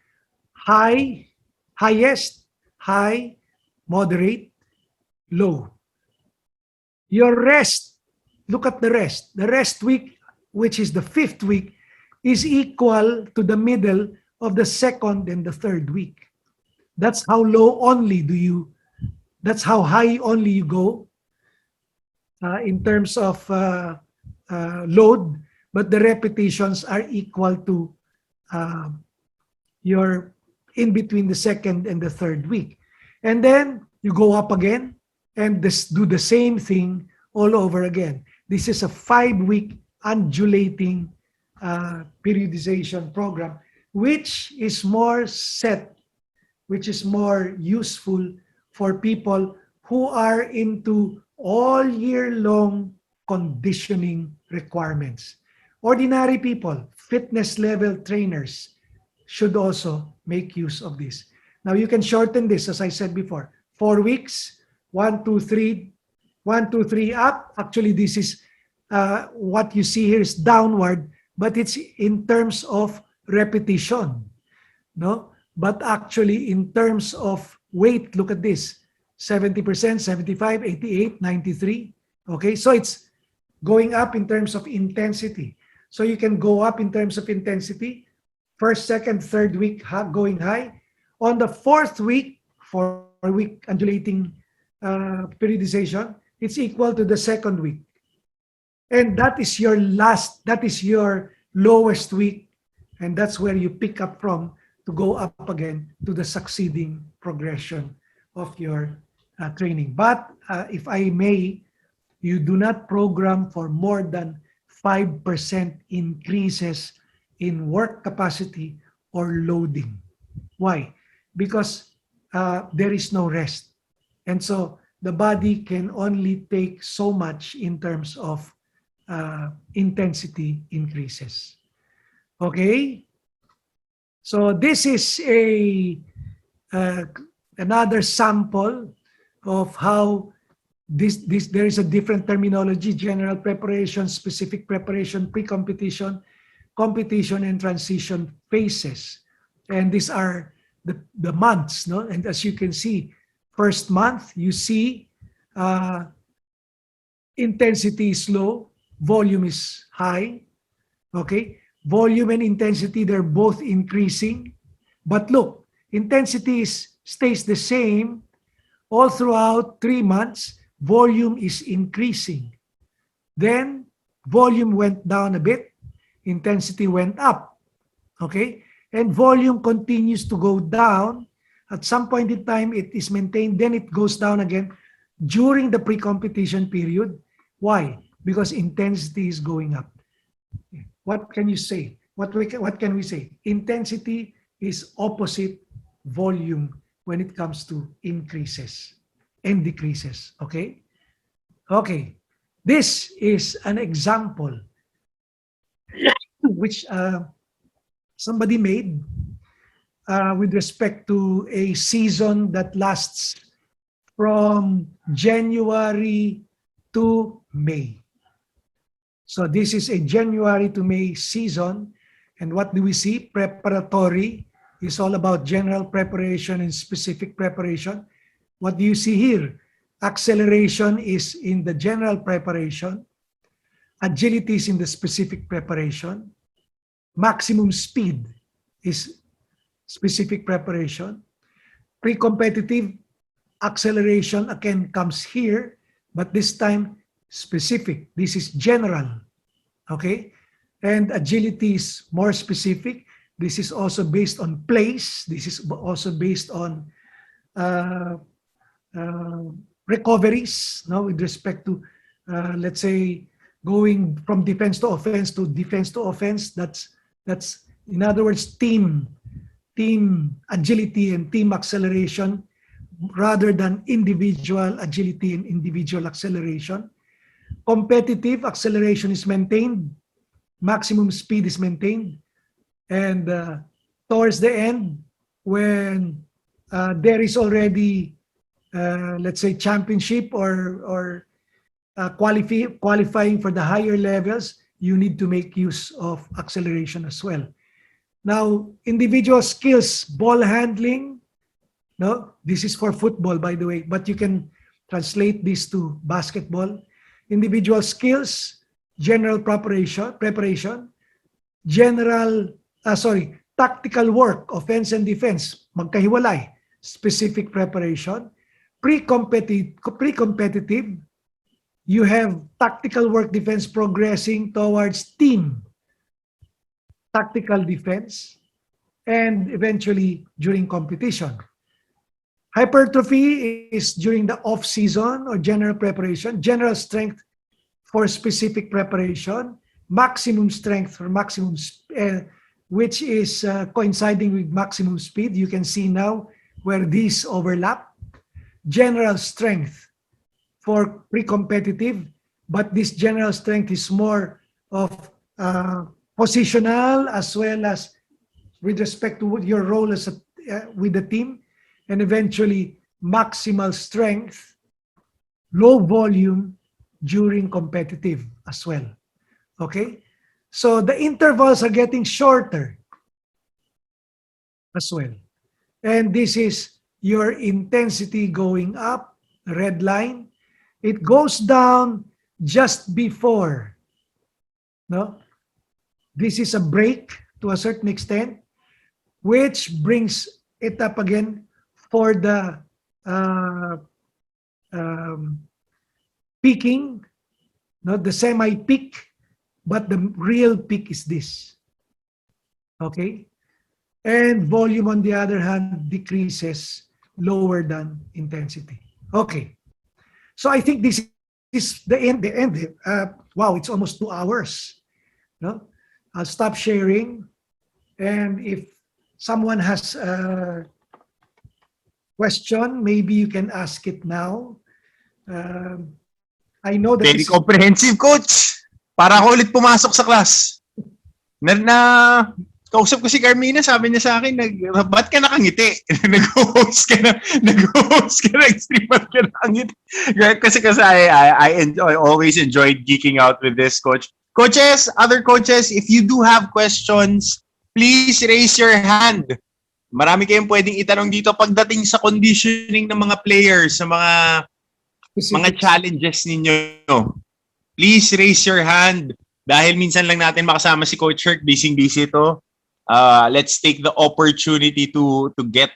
Highest, high, moderate, low. Your rest, look at the rest. The rest week, which is the 5th week, is equal to the middle of the 2nd and the 3rd week. That's how low only that's how high only you go in terms of load, but the repetitions are equal to your in between the 2nd and the 3rd week. And then you go up again and do the same thing all over again. This is a 5-week undulating periodization program, which is more useful for people who are into all year long conditioning requirements. Ordinary people, fitness level trainers should also make use of this. Now you can shorten this, as I said before, 4 weeks, 1, 2, 3, 1, 2, 3 up. Actually, this is what you see here is downward, but it's in terms of repetition, no? But actually, in terms of weight, look at this, 70%, 75, 88, 93. Okay, so it's going up in terms of intensity. So you can go up in terms of intensity, 1st, 2nd, 3rd week going high. On the 4th week, 4-week undulating periodization, it's equal to the 2nd week. And that is your lowest week, and that's where you pick up from to go up again to the succeeding progression of your training. But if I may, you do not program for more than 5% increases in work capacity or loading. Why? Because there is no rest. And so the body can only take so much in terms of intensity increases. Okay? So this is another sample of how there is a different terminology: general preparation, specific preparation, pre-competition, competition, and transition phases. And these are the months, no? And as you can see, first month, you see intensity is low, volume is high, okay? Volume and intensity, they're both increasing. But look, intensity stays the same all throughout 3 months. Volume is increasing. Then volume went down a bit, intensity went up, okay? And volume continues to go down. At some point in time, it is maintained, then it goes down again during the pre-competition period. Why? Because intensity is going up. What can you say? What can we say? Intensity is opposite volume when it comes to increases and decreases, okay? Okay, this is an example which somebody made with respect to a season that lasts from January to May. So this is a January to May season. And what do we see? Preparatory is all about general preparation and specific preparation. What do you see here? Acceleration is in the general preparation. Agility is in the specific preparation. Maximum speed is specific preparation. Pre-competitive acceleration again comes here, but this time specific. This is general, okay? And agility is more specific. This is also based on place. This is also based on recoveries, no, with respect to, let's say, going from defense to offense to defense to offense. That's in other words, team agility and team acceleration rather than individual agility and individual acceleration. Competitive acceleration is maintained, maximum speed is maintained, and towards the end, when there is already, let's say, championship or qualifying for the higher levels, you need to make use of acceleration as well. Now, individual skills, ball handling, no, this is for football, by the way, but you can translate this to basketball. Individual skills, general preparation, tactical work, offense and defense, magkahiwalay, specific preparation. Pre-competitive, you have tactical work, defense progressing towards team tactical defense, and eventually during competition. Hypertrophy is during the off-season or general preparation, general strength for specific preparation, maximum strength for maximum, which is coinciding with maximum speed. You can see now where these overlap. General strength for pre-competitive, but this general strength is more of positional as well as with respect to your role as with the team, and eventually maximal strength, low volume during competitive as well. Okay? So the intervals are getting shorter as well. And this is your intensity going up, the red line. It goes down just before, no? This is a break to a certain extent, which brings it up again for the peaking, no, the semi-peak, but the real peak is this. Okay? And volume, on the other hand, decreases lower than intensity. Okay. So I think this is the end. Wow, it's almost 2 hours. No? I'll stop sharing. And if someone has a question, maybe you can ask it now. I know that Very this is comprehensive, coach. Para ako ulit pumasok sa class. Kausap ko si Carmina, sabi niya sa akin, ba't ka nakangiti? Nag-host ka na extreme, ba't ka nakangiti? Kasi I always enjoyed geeking out with this coach. Coaches, other coaches, if you do have questions, please raise your hand. Marami kayong pwedeng itanong dito pagdating sa conditioning ng mga players, sa mga challenges ninyo. Please raise your hand. Dahil minsan lang natin makasama si Coach Herc, busy ito. Let's take the opportunity to get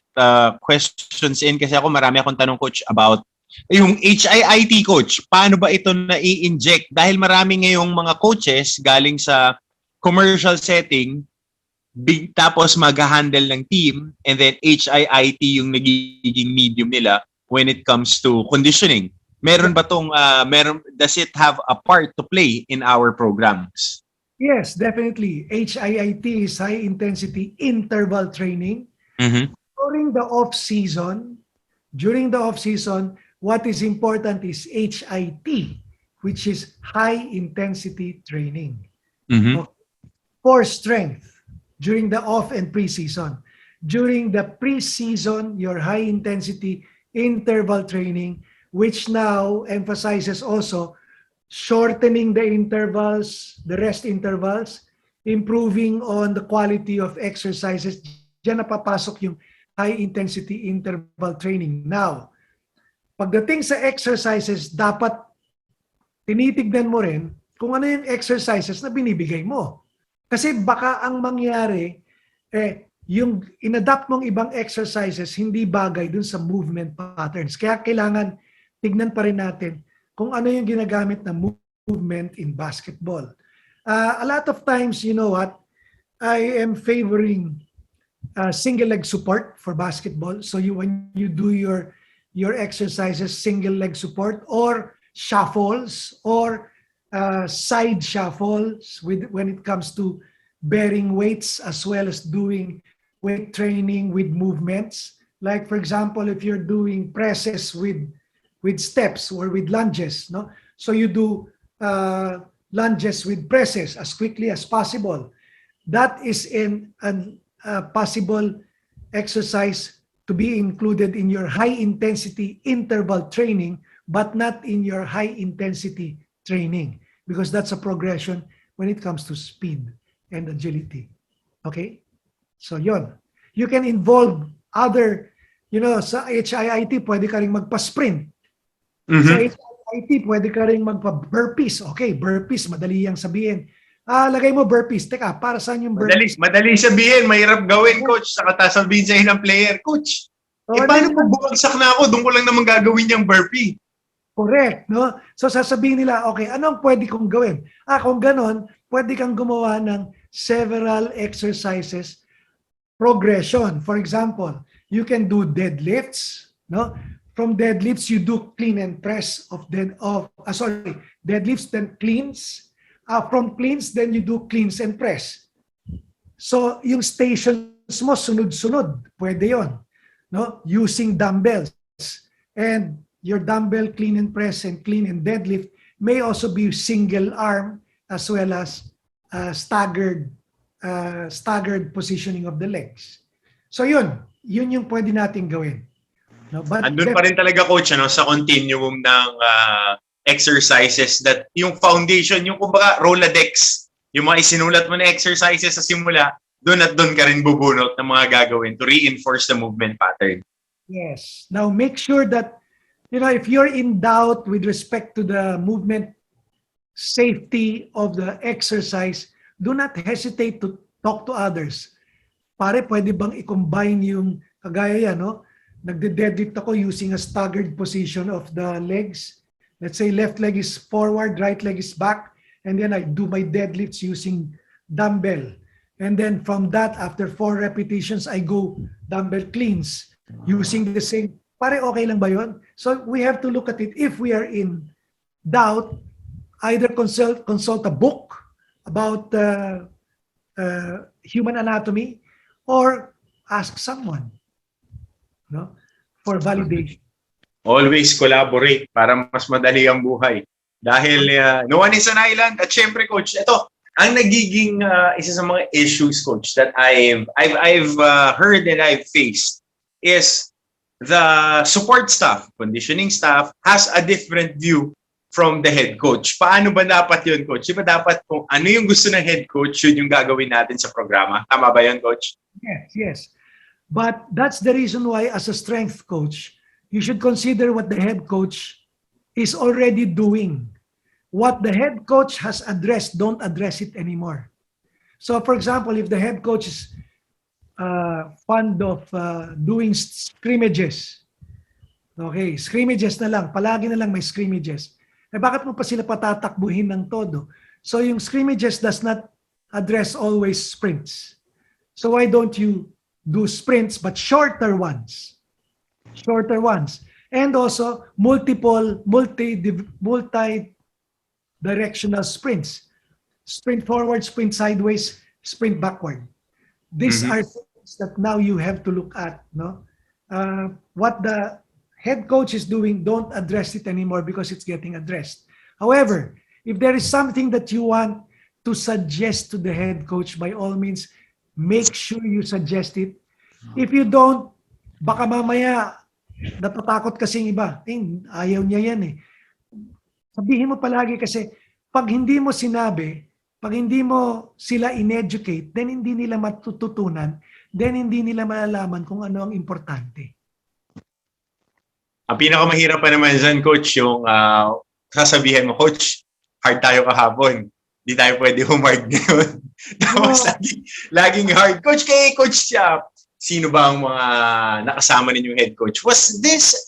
questions in kasi ako marami akong tanong, Coach, about yung HIIT, Coach. Paano ba ito na-i-inject? Dahil marami ngayong mga coaches galing sa commercial setting, tapos mag-handle ng team, and then HIIT yung nagiging medium nila when it comes to conditioning. Does it have a part to play in our programs? Yes, definitely. HIIT is high intensity interval training. Mm-hmm. During the off season, what is important is HIT, which is high intensity training. Mm-hmm. For strength during the off and preseason. During the preseason, your high intensity interval training, which now emphasizes also shortening the intervals, the rest intervals, improving on the quality of exercises. Diyan napapasok yung high-intensity interval training. Now, pagdating sa exercises, dapat tinitignan mo rin kung ano yung exercises na binibigay mo. Kasi baka ang mangyari, yung inadapt mong ibang exercises, hindi bagay dun sa movement patterns. Kaya kailangan tignan pa rin natin kung ano yung ginagamit na movement in basketball. A lot of times, you know what, I am favoring single leg support for basketball. So when you do your exercises, single leg support or shuffles or side shuffles when it comes to bearing weights as well as doing weight training with movements. Like for example, if you're doing presses with steps or with lunges, no? So you do lunges with presses as quickly as possible. That is a possible exercise to be included in your high-intensity interval training, but not in your high-intensity training, because that's a progression when it comes to speed and agility. Okay? So yon. You can involve other, sa HIIT, pwede ka rin magpa-sprint. Mm-hmm. Sa HIIT, pwede ka rin magpa-burpees. Okay, burpees, madali yang sabihin. Lagay mo burpees. Teka, para saan yung burpees? Madali sabihin, mahirap gawin, coach. Saka sabihin sa'yo ng player, coach, paano kung bumagsak na ako? Doon ko lang naman gagawin yung burpee. Correct, no? So sasabihin nila, okay, anong pwede kong gawin? Kung ganon, pwede kang gumawa ng several exercises progression. For example, you can do deadlifts, no? From deadlifts, you do clean and press deadlifts, then cleans. From cleans, then you do cleans and press. So, yung stations mo, sunod-sunod. Pwede yon, no? Using dumbbells. And your dumbbell clean and press and clean and deadlift may also be single arm as well as staggered positioning of the legs. So, yun yung pwede natin gawin. No, but andun pa rin talaga, coach, sa continuum ng exercises that yung foundation, yung kumbaga Rolodex, yung mga isinulat mo na exercises sa simula, doon at doon ka rin bubunot ng mga gagawin to reinforce the movement pattern. Yes. Now make sure that, if you're in doubt with respect to the movement safety of the exercise, do not hesitate to talk to others. Pare, pwede bang i-combine yung kagaya yan, no? Nagde-deadlift ako using a staggered position of the legs. Let's say left leg is forward, right leg is back. and then I do my deadlifts using dumbbell. And then from that, after 4 repetitions, I go dumbbell cleans using the same. Pare, okay lang ba yun? So we have to look at it. If we are in doubt, either consult a book about human anatomy or ask someone, no, for validation. Always collaborate para mas madali ang buhay. Dahil no one is an island. At syempre, Coach, ito, ang nagiging isa sa mga issues, Coach, that I've heard and I've faced is the support staff, conditioning staff, has a different view from the head coach. Paano ba dapat yun, Coach? Di ba dapat kung ano yung gusto ng head coach, yun yung gagawin natin sa programa? Tama ba yun, Coach? Yes. But that's the reason why, as a strength coach, you should consider what the head coach is already doing. What the head coach has addressed, don't address it anymore. So, for example, if the head coach is fond of doing scrimmages, okay, scrimmages na lang, palagi na lang may scrimmages. Eh bakit mo pa sila patatakbuhin ng todo? So yung scrimmages does not address always sprints. So why don't you do sprints but shorter ones? Shorter ones. And also multi-directional sprints. Sprint forward, sprint sideways, sprint backward. These are things that now you have to look at. No, what the head coach is doing, don't address it anymore because it's getting addressed. However, if there is something that you want to suggest to the head coach, by all means, make sure you suggest it. If you don't, baka mamaya natatakot kasing iba. Ayaw niya yan eh. Sabihin mo palagi kasi pag hindi mo sinabi, pag hindi mo sila in-educate, then hindi nila matututunan, then hindi nila malalaman kung ano ang importante. Ang pinakamahirap pa naman dyan, Coach, yung sasabihin mo, Coach, hard tayo kahapon. Hindi tayo pwede humard ngayon. Tapos laging hard. Coach, kay Coach siya, sino ba ang mga nakasama ninyong head coach? Was this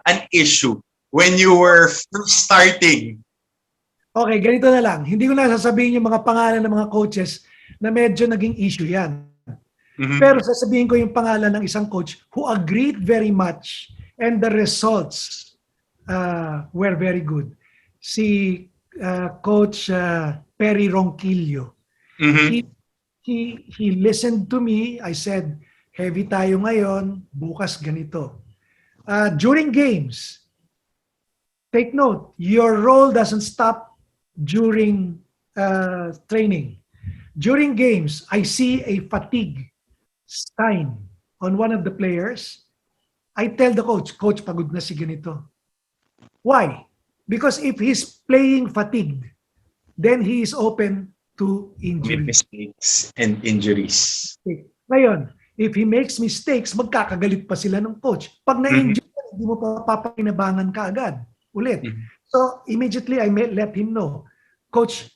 an issue when you were first starting? Okay, ganito na lang. Hindi ko na sasabihin yung mga pangalan ng mga coaches na medyo naging issue yan. Pero sasabihin ko yung pangalan ng isang coach who agreed very much and the results were very good. Si Coach Perry Ronquillo. He listened to me. I said, heavy tayo ngayon, bukas ganito. During games, take note, your role doesn't stop during training. During games, I see a fatigue sign on one of the players. I tell the coach, Coach, pagod na si ganito. Why? Because if he's playing fatigued, then he is open to injury. Mistakes and injuries. Okay. Ngayon, if he makes mistakes, magkakagalit pa sila ng coach. Pag na-injure, hindi mo pa papakinabangan ka agad. Ulit. So, immediately, I let him know, Coach,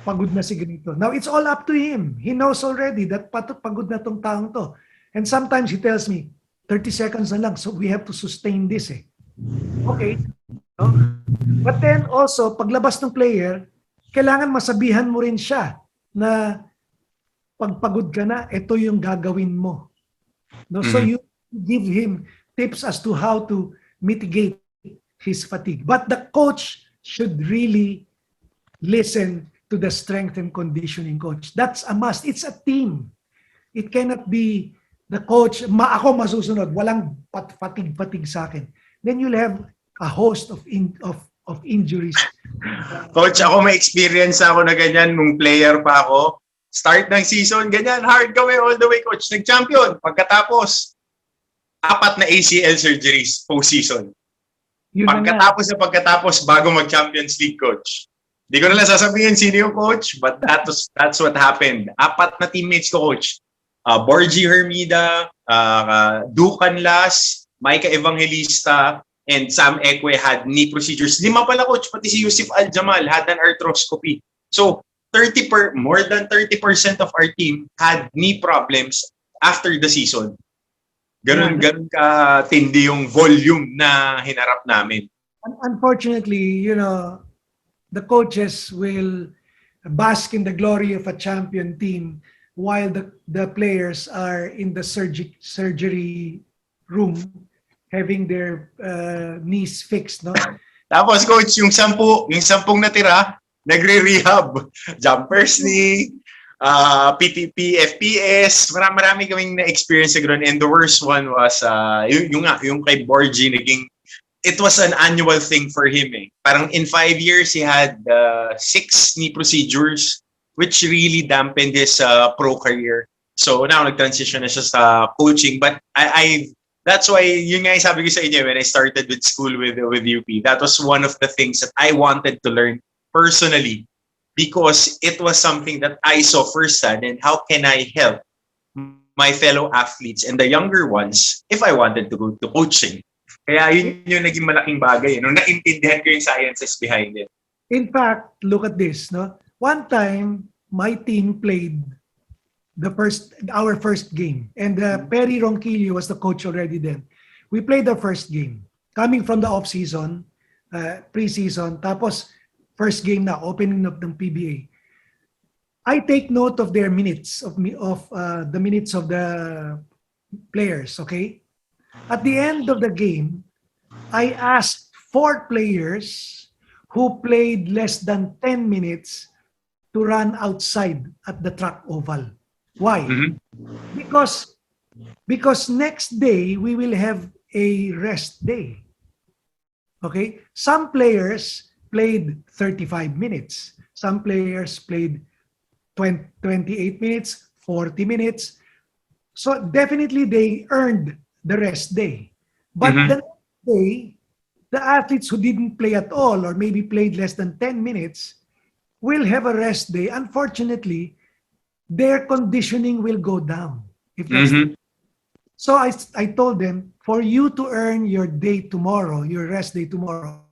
pagod na si ganito. Now, it's all up to him. He knows already that pagod na tong taong to. And sometimes he tells me, 30 seconds na lang, so we have to sustain this eh. Okay. No? But then also, paglabas ng player, kailangan masabihan mo rin siya na pagpagod ka na, ito yung gagawin mo. No? So you give him tips as to how to mitigate his fatigue. But the coach should really listen to the strength and conditioning coach. That's a must. It's a team. It cannot be the coach, ako masusunod, walang fatigue sa akin. Then you'll have a host of injuries. Coach, ako may experience ako na ganyan nung player pa ako. Start ng season, ganyan, hard kami all the way, Coach. Nag-champion. Pagkatapos, 4 na ACL surgeries post-season. Pagkatapos, bago mag-Champions League, Coach. Di ko na lang sasabihin sino yung coach, but that's what happened. 4 na teammates ko, Coach. Borgie Hermida, Ducan Las, Micah Evangelista, and Sam Ekwe had knee procedures. 5 pala, Coach, pati si Yusuf Al-Jamal had an arthroscopy. So, more than 30% of our team had knee problems after the season. Ganun ka tindi yung volume na hinarap namin. Unfortunately, the coaches will bask in the glory of a champion team while the players are in the surgery room having their knees fixed, no? Tapos coach, yung sampung natira, nagre-rehab. Jumpers knee, PTP, FPS, marami kaming na-experience sa gano'n. And the worst one was, yung kay Borgie, it was an annual thing for him eh. Parang in 5 years, he had 6 knee procedures, which really dampened his pro career. So now, nag-transition na siya sa coaching. But that's why, yun nga yung sabi ko sa inyo, when I started with school with UP, that was one of the things that I wanted to learn personally, because it was something that I saw firsthand, and how can I help my fellow athletes and the younger ones if I wanted to go to coaching. Kaya yun yung naging malaking bagay, no? Naintindihan ko yung sciences behind it. In fact, look at this, no? One time, my team played our first game, and Perry Ronquillo was the coach already then. We played the first game, coming from the off-season, pre-season, tapos first game na, opening up ng PBA. I take note of their minutes, of the minutes of the players, okay? At the end of the game, I asked 4 players who played less than 10 minutes to run outside at the track oval. Why? Mm-hmm. Because next day, we will have a rest day. Okay? Some players played 35 minutes. Some players played 28 minutes, 40 minutes. So definitely they earned the rest day. But the next day, the athletes who didn't play at all or maybe played less than 10 minutes will have a rest day. Unfortunately, their conditioning will go down. If that's So I told them, for you to earn your day tomorrow, your rest day tomorrow,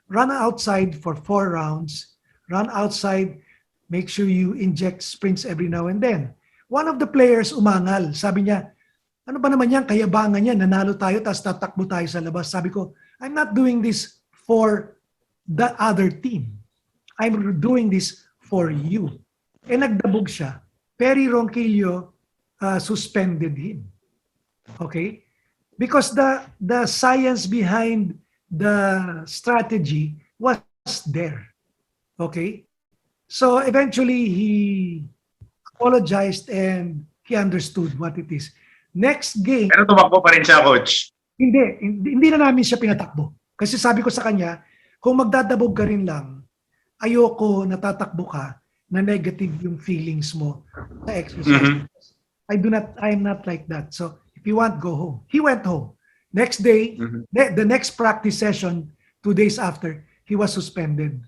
run outside for 4 rounds, run outside, make sure you inject sprints every now and then. One of the players umangal. Sabi niya, ano ba naman yan, kayabangan yan, nanalo tayo, tapos tatakbo tayo sa labas. Sabi ko, I'm not doing this for the other team. I'm doing this for you. Eh nagdabog siya. Perry Ronquillo suspended him. Okay? Because the science behind the strategy was there. Okay? So eventually he apologized and he understood what it is. Next game... Pero tumakbo pa rin siya, coach. Hindi na namin siya pinatakbo. Kasi sabi ko sa kanya, kung magdadabog ka rin lang, ayoko natatakbo ka na negative yung feelings mo sa exercise. I am not like that. So if you want, go home. He went home. Next day, the next practice session, 2 days after, he was suspended.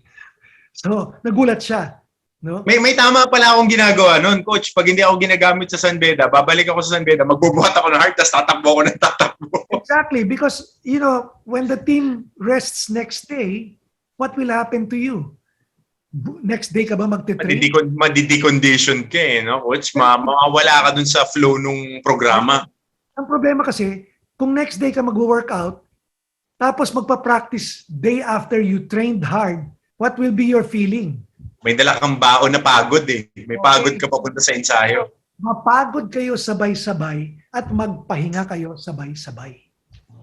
So nagulat siya. No? May tama pala akong ginagawa noon, coach. Pag hindi ako ginagamit sa San Beda, babalik ako sa San Beda, magbubuhat ako ng heart, tapos tatakbo ako ng tatakbo. Exactly, because when the team rests next day, what will happen to you? Next day ka ba magte-train? Madidecondition ka eh, no, coach? Mawawala ka dun sa flow nung programa. Ang problema kasi, kung next day ka mag-workout, tapos magpa-practice day after you trained hard, what will be your feeling? May dala kang baon na pagod eh. May pagod ka papunta sa ensayo. Mapagod kayo sabay-sabay at magpahinga kayo sabay-sabay.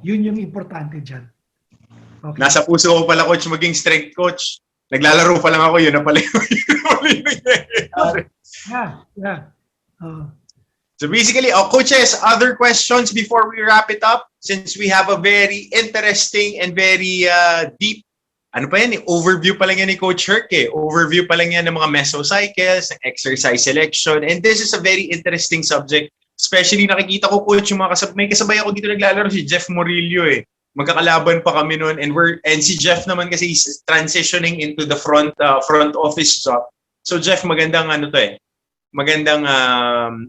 Yun yung importante dyan. Okay. Nasa puso ko pala, coach, maging strength coach. Naglalaro pa lang ako, yun na pala yung nangyayari. Yeah. So basically, coaches, other questions before we wrap it up? Since we have a very interesting and very deep, overview pa lang yan ni Coach Herc eh. Overview pa lang yan ng mga mesocycles, exercise selection, and this is a very interesting subject. Especially nakikita ko, coach, yung may kasabay ako dito naglalaro, si Jeff Murillo eh. Magkakalaban pa kami noon, and si Jeff naman kasi he's transitioning into the front office job. So Jeff, magandang magandang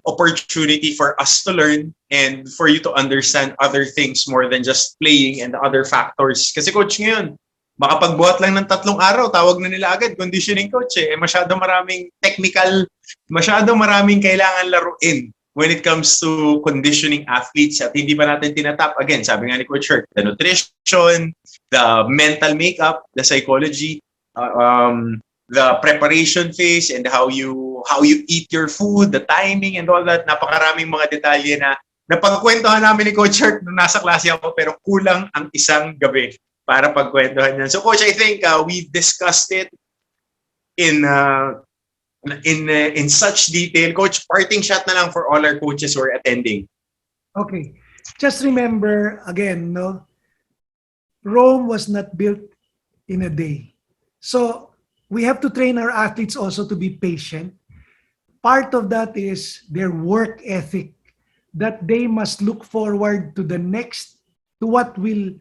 opportunity for us to learn and for you to understand other things more than just playing and the other factors. Kasi coach ngayon, makapagbuhat lang ng 3 araw, tawag na nila agad, conditioning coach eh. Masyado maraming technical, masyado maraming kailangan laruin when it comes to conditioning athletes at hindi pa natin tinatap. Again, sabi nga ni Coach Herc, the nutrition, the mental makeup, the psychology. the preparation phase and how you eat your food, the timing and all that. Napakaraming mga detalye na napagkwentuhan namin ni Coach Herc nung nasa klase ako, pero kulang ang isang gabi para pagkwentuhan yan. So Coach, I think we've discussed it in such detail. Coach, parting shot na lang for all our coaches who are attending. Okay. Just remember, again, no, Rome was not built in a day. So we have to train our athletes also to be patient. Part of that is their work ethic, that they must look forward to the next, to what will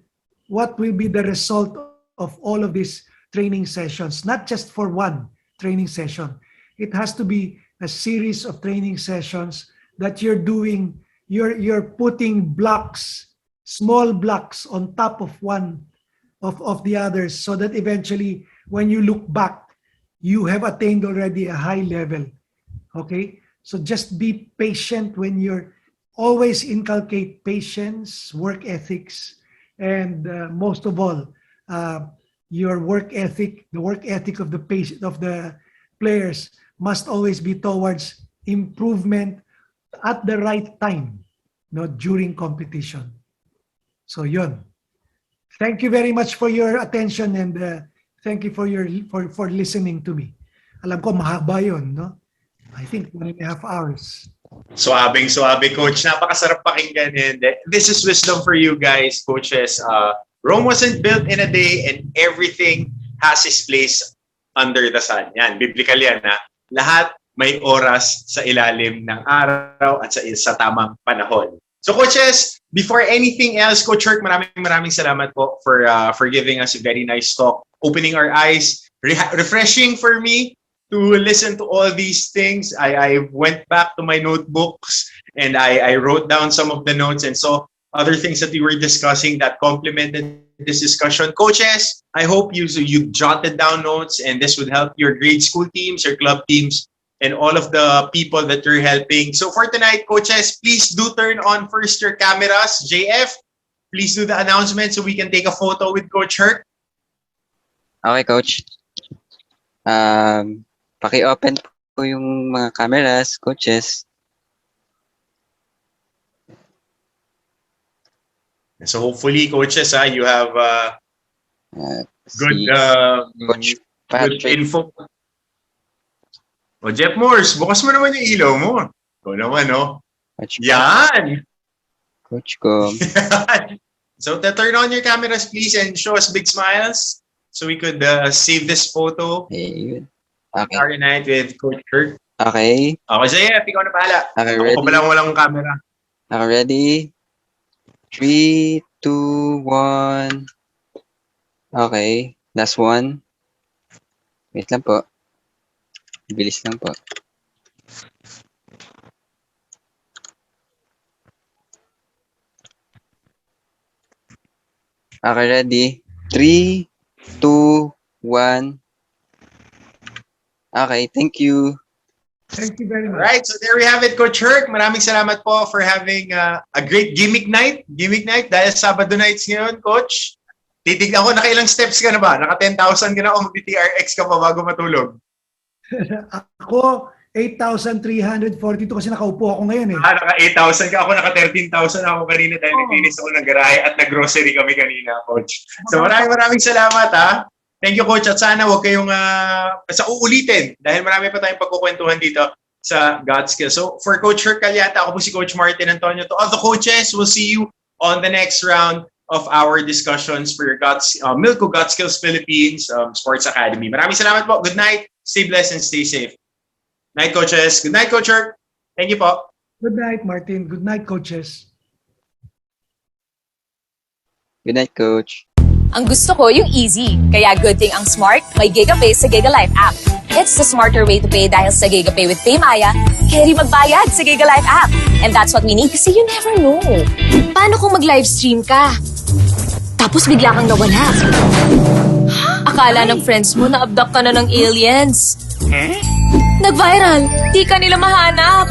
be the result of all of these training sessions, not just for one training session. It has to be a series of training sessions that you're doing. You're putting blocks, small blocks on top of one of the others, so that eventually when you look back, you have attained already a high level. Okay? So just be patient when you're always inculcate patience, work ethics, and most of all, your work ethic, the work ethic of the players must always be towards improvement at the right time, not during competition. So yun. Thank you very much for your attention, and thank you for listening to me. Alam ko mahaba yun, no? I think 1.5 hours. Suabing, Coach. Napakasarap pakinggan. And this is wisdom for you guys, coaches. Rome wasn't built in a day, and everything has its place under the sun. Yan, biblical yan. Ha? Lahat may oras sa ilalim ng araw at sa tamang panahon. So coaches, before anything else, Coach Herc, maraming salamat po for giving us a very nice talk, opening our eyes, refreshing for me to listen to all these things. I went back to my notebooks and I wrote down some of the notes and saw other things that we were discussing that complemented this discussion. Coaches, I hope you jotted down notes, and this would help your grade school teams, your club teams, and all of the people that you're helping. So for tonight, coaches, please do turn on first your cameras. JF, please do the announcement so we can take a photo with Coach Herc. Okay, Coach. Paki-open po yung mga cameras, coaches. So hopefully, coaches, you have good Coach good Patrick. info. O Jeff Morse, bukas mo naman yung ilaw mo. Ikaw naman, no? Coach Yan! Coach ko. So turn on your cameras, please, and show us big smiles so we could save this photo. Okay, okay. Our night with Coach Herc. Okay. Okay, Jeff, ikaw na bahala. Okay, Ako ready? pa lang walang camera. Okay, ready? 3, 2, 1. Okay. Last one. Wait lang po. Bilis lang po. Okay, ready? 3, 2, 1. Okay, thank you. Thank you very much. Right, so there we have it, Coach Herc. Maraming salamat po for having a great gimmick night. Gimmick night dahil Sabado nights ngayon, Coach. Titignan ko, nakailang steps ka na ba? Naka 10,000 ka na o mag-TRX ka pa bago matulog? Ako, 8,342 kasi nakaupo ako ngayon eh. Naka 8,000 ka. Ako naka 13,000 ako kanina dahil naglinis ako ng garahe at nag-grocery kami kanina, Coach. So maraming salamat, ha. Thank you, Coach. At sana huwag kayong uulitin dahil marami pa tayong pagkukwentuhan dito sa God Skills. So for Coach Herc Calyata, ako po si Coach Martin Antonio. To all the coaches, we'll see you on the next round of our discussions for your Milko God Skills Philippines Sports Academy. Maraming salamat po. Good night. Stay blessed and stay safe. Night, coaches. Good night, Coach Herc. Thank you po. Good night, Martin. Good night, coaches. Good night, Coach. Ang gusto ko yung easy. Kaya good thing ang Smart may GigaPay sa GigaLife app. It's the smarter way to pay dahil sa GigaPay with Paymaya, carry magbayad sa GigaLife app. And that's what we need kasi you never know. Paano kung mag-livestream ka? Tapos bigla kang nawala. Akala ng friends mo na abduct ka na ng aliens. Nag-viral, di ka nila mahanap.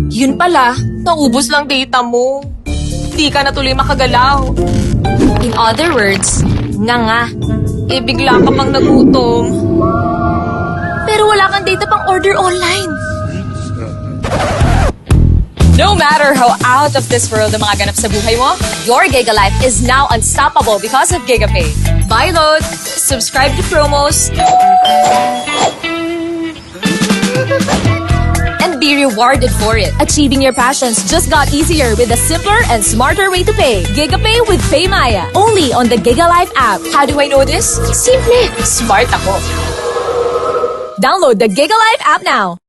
Yun pala, naubos lang data mo. Di ka na tuloy makagalaw. In other words, Nga. Bigla ka pang nagutom. Pero wala kang data pang order online. No matter how out of this world ang mga ganap sa buhay mo, your Giga Life is now unstoppable because of GigaPay. Buy load, subscribe to promos, and be rewarded for it. Achieving your passions just got easier with a simpler and smarter way to pay. GigaPay with PayMaya. Only on the Giga Life app. How do I know this? Simple. Smart ako. Download the Giga Life app now.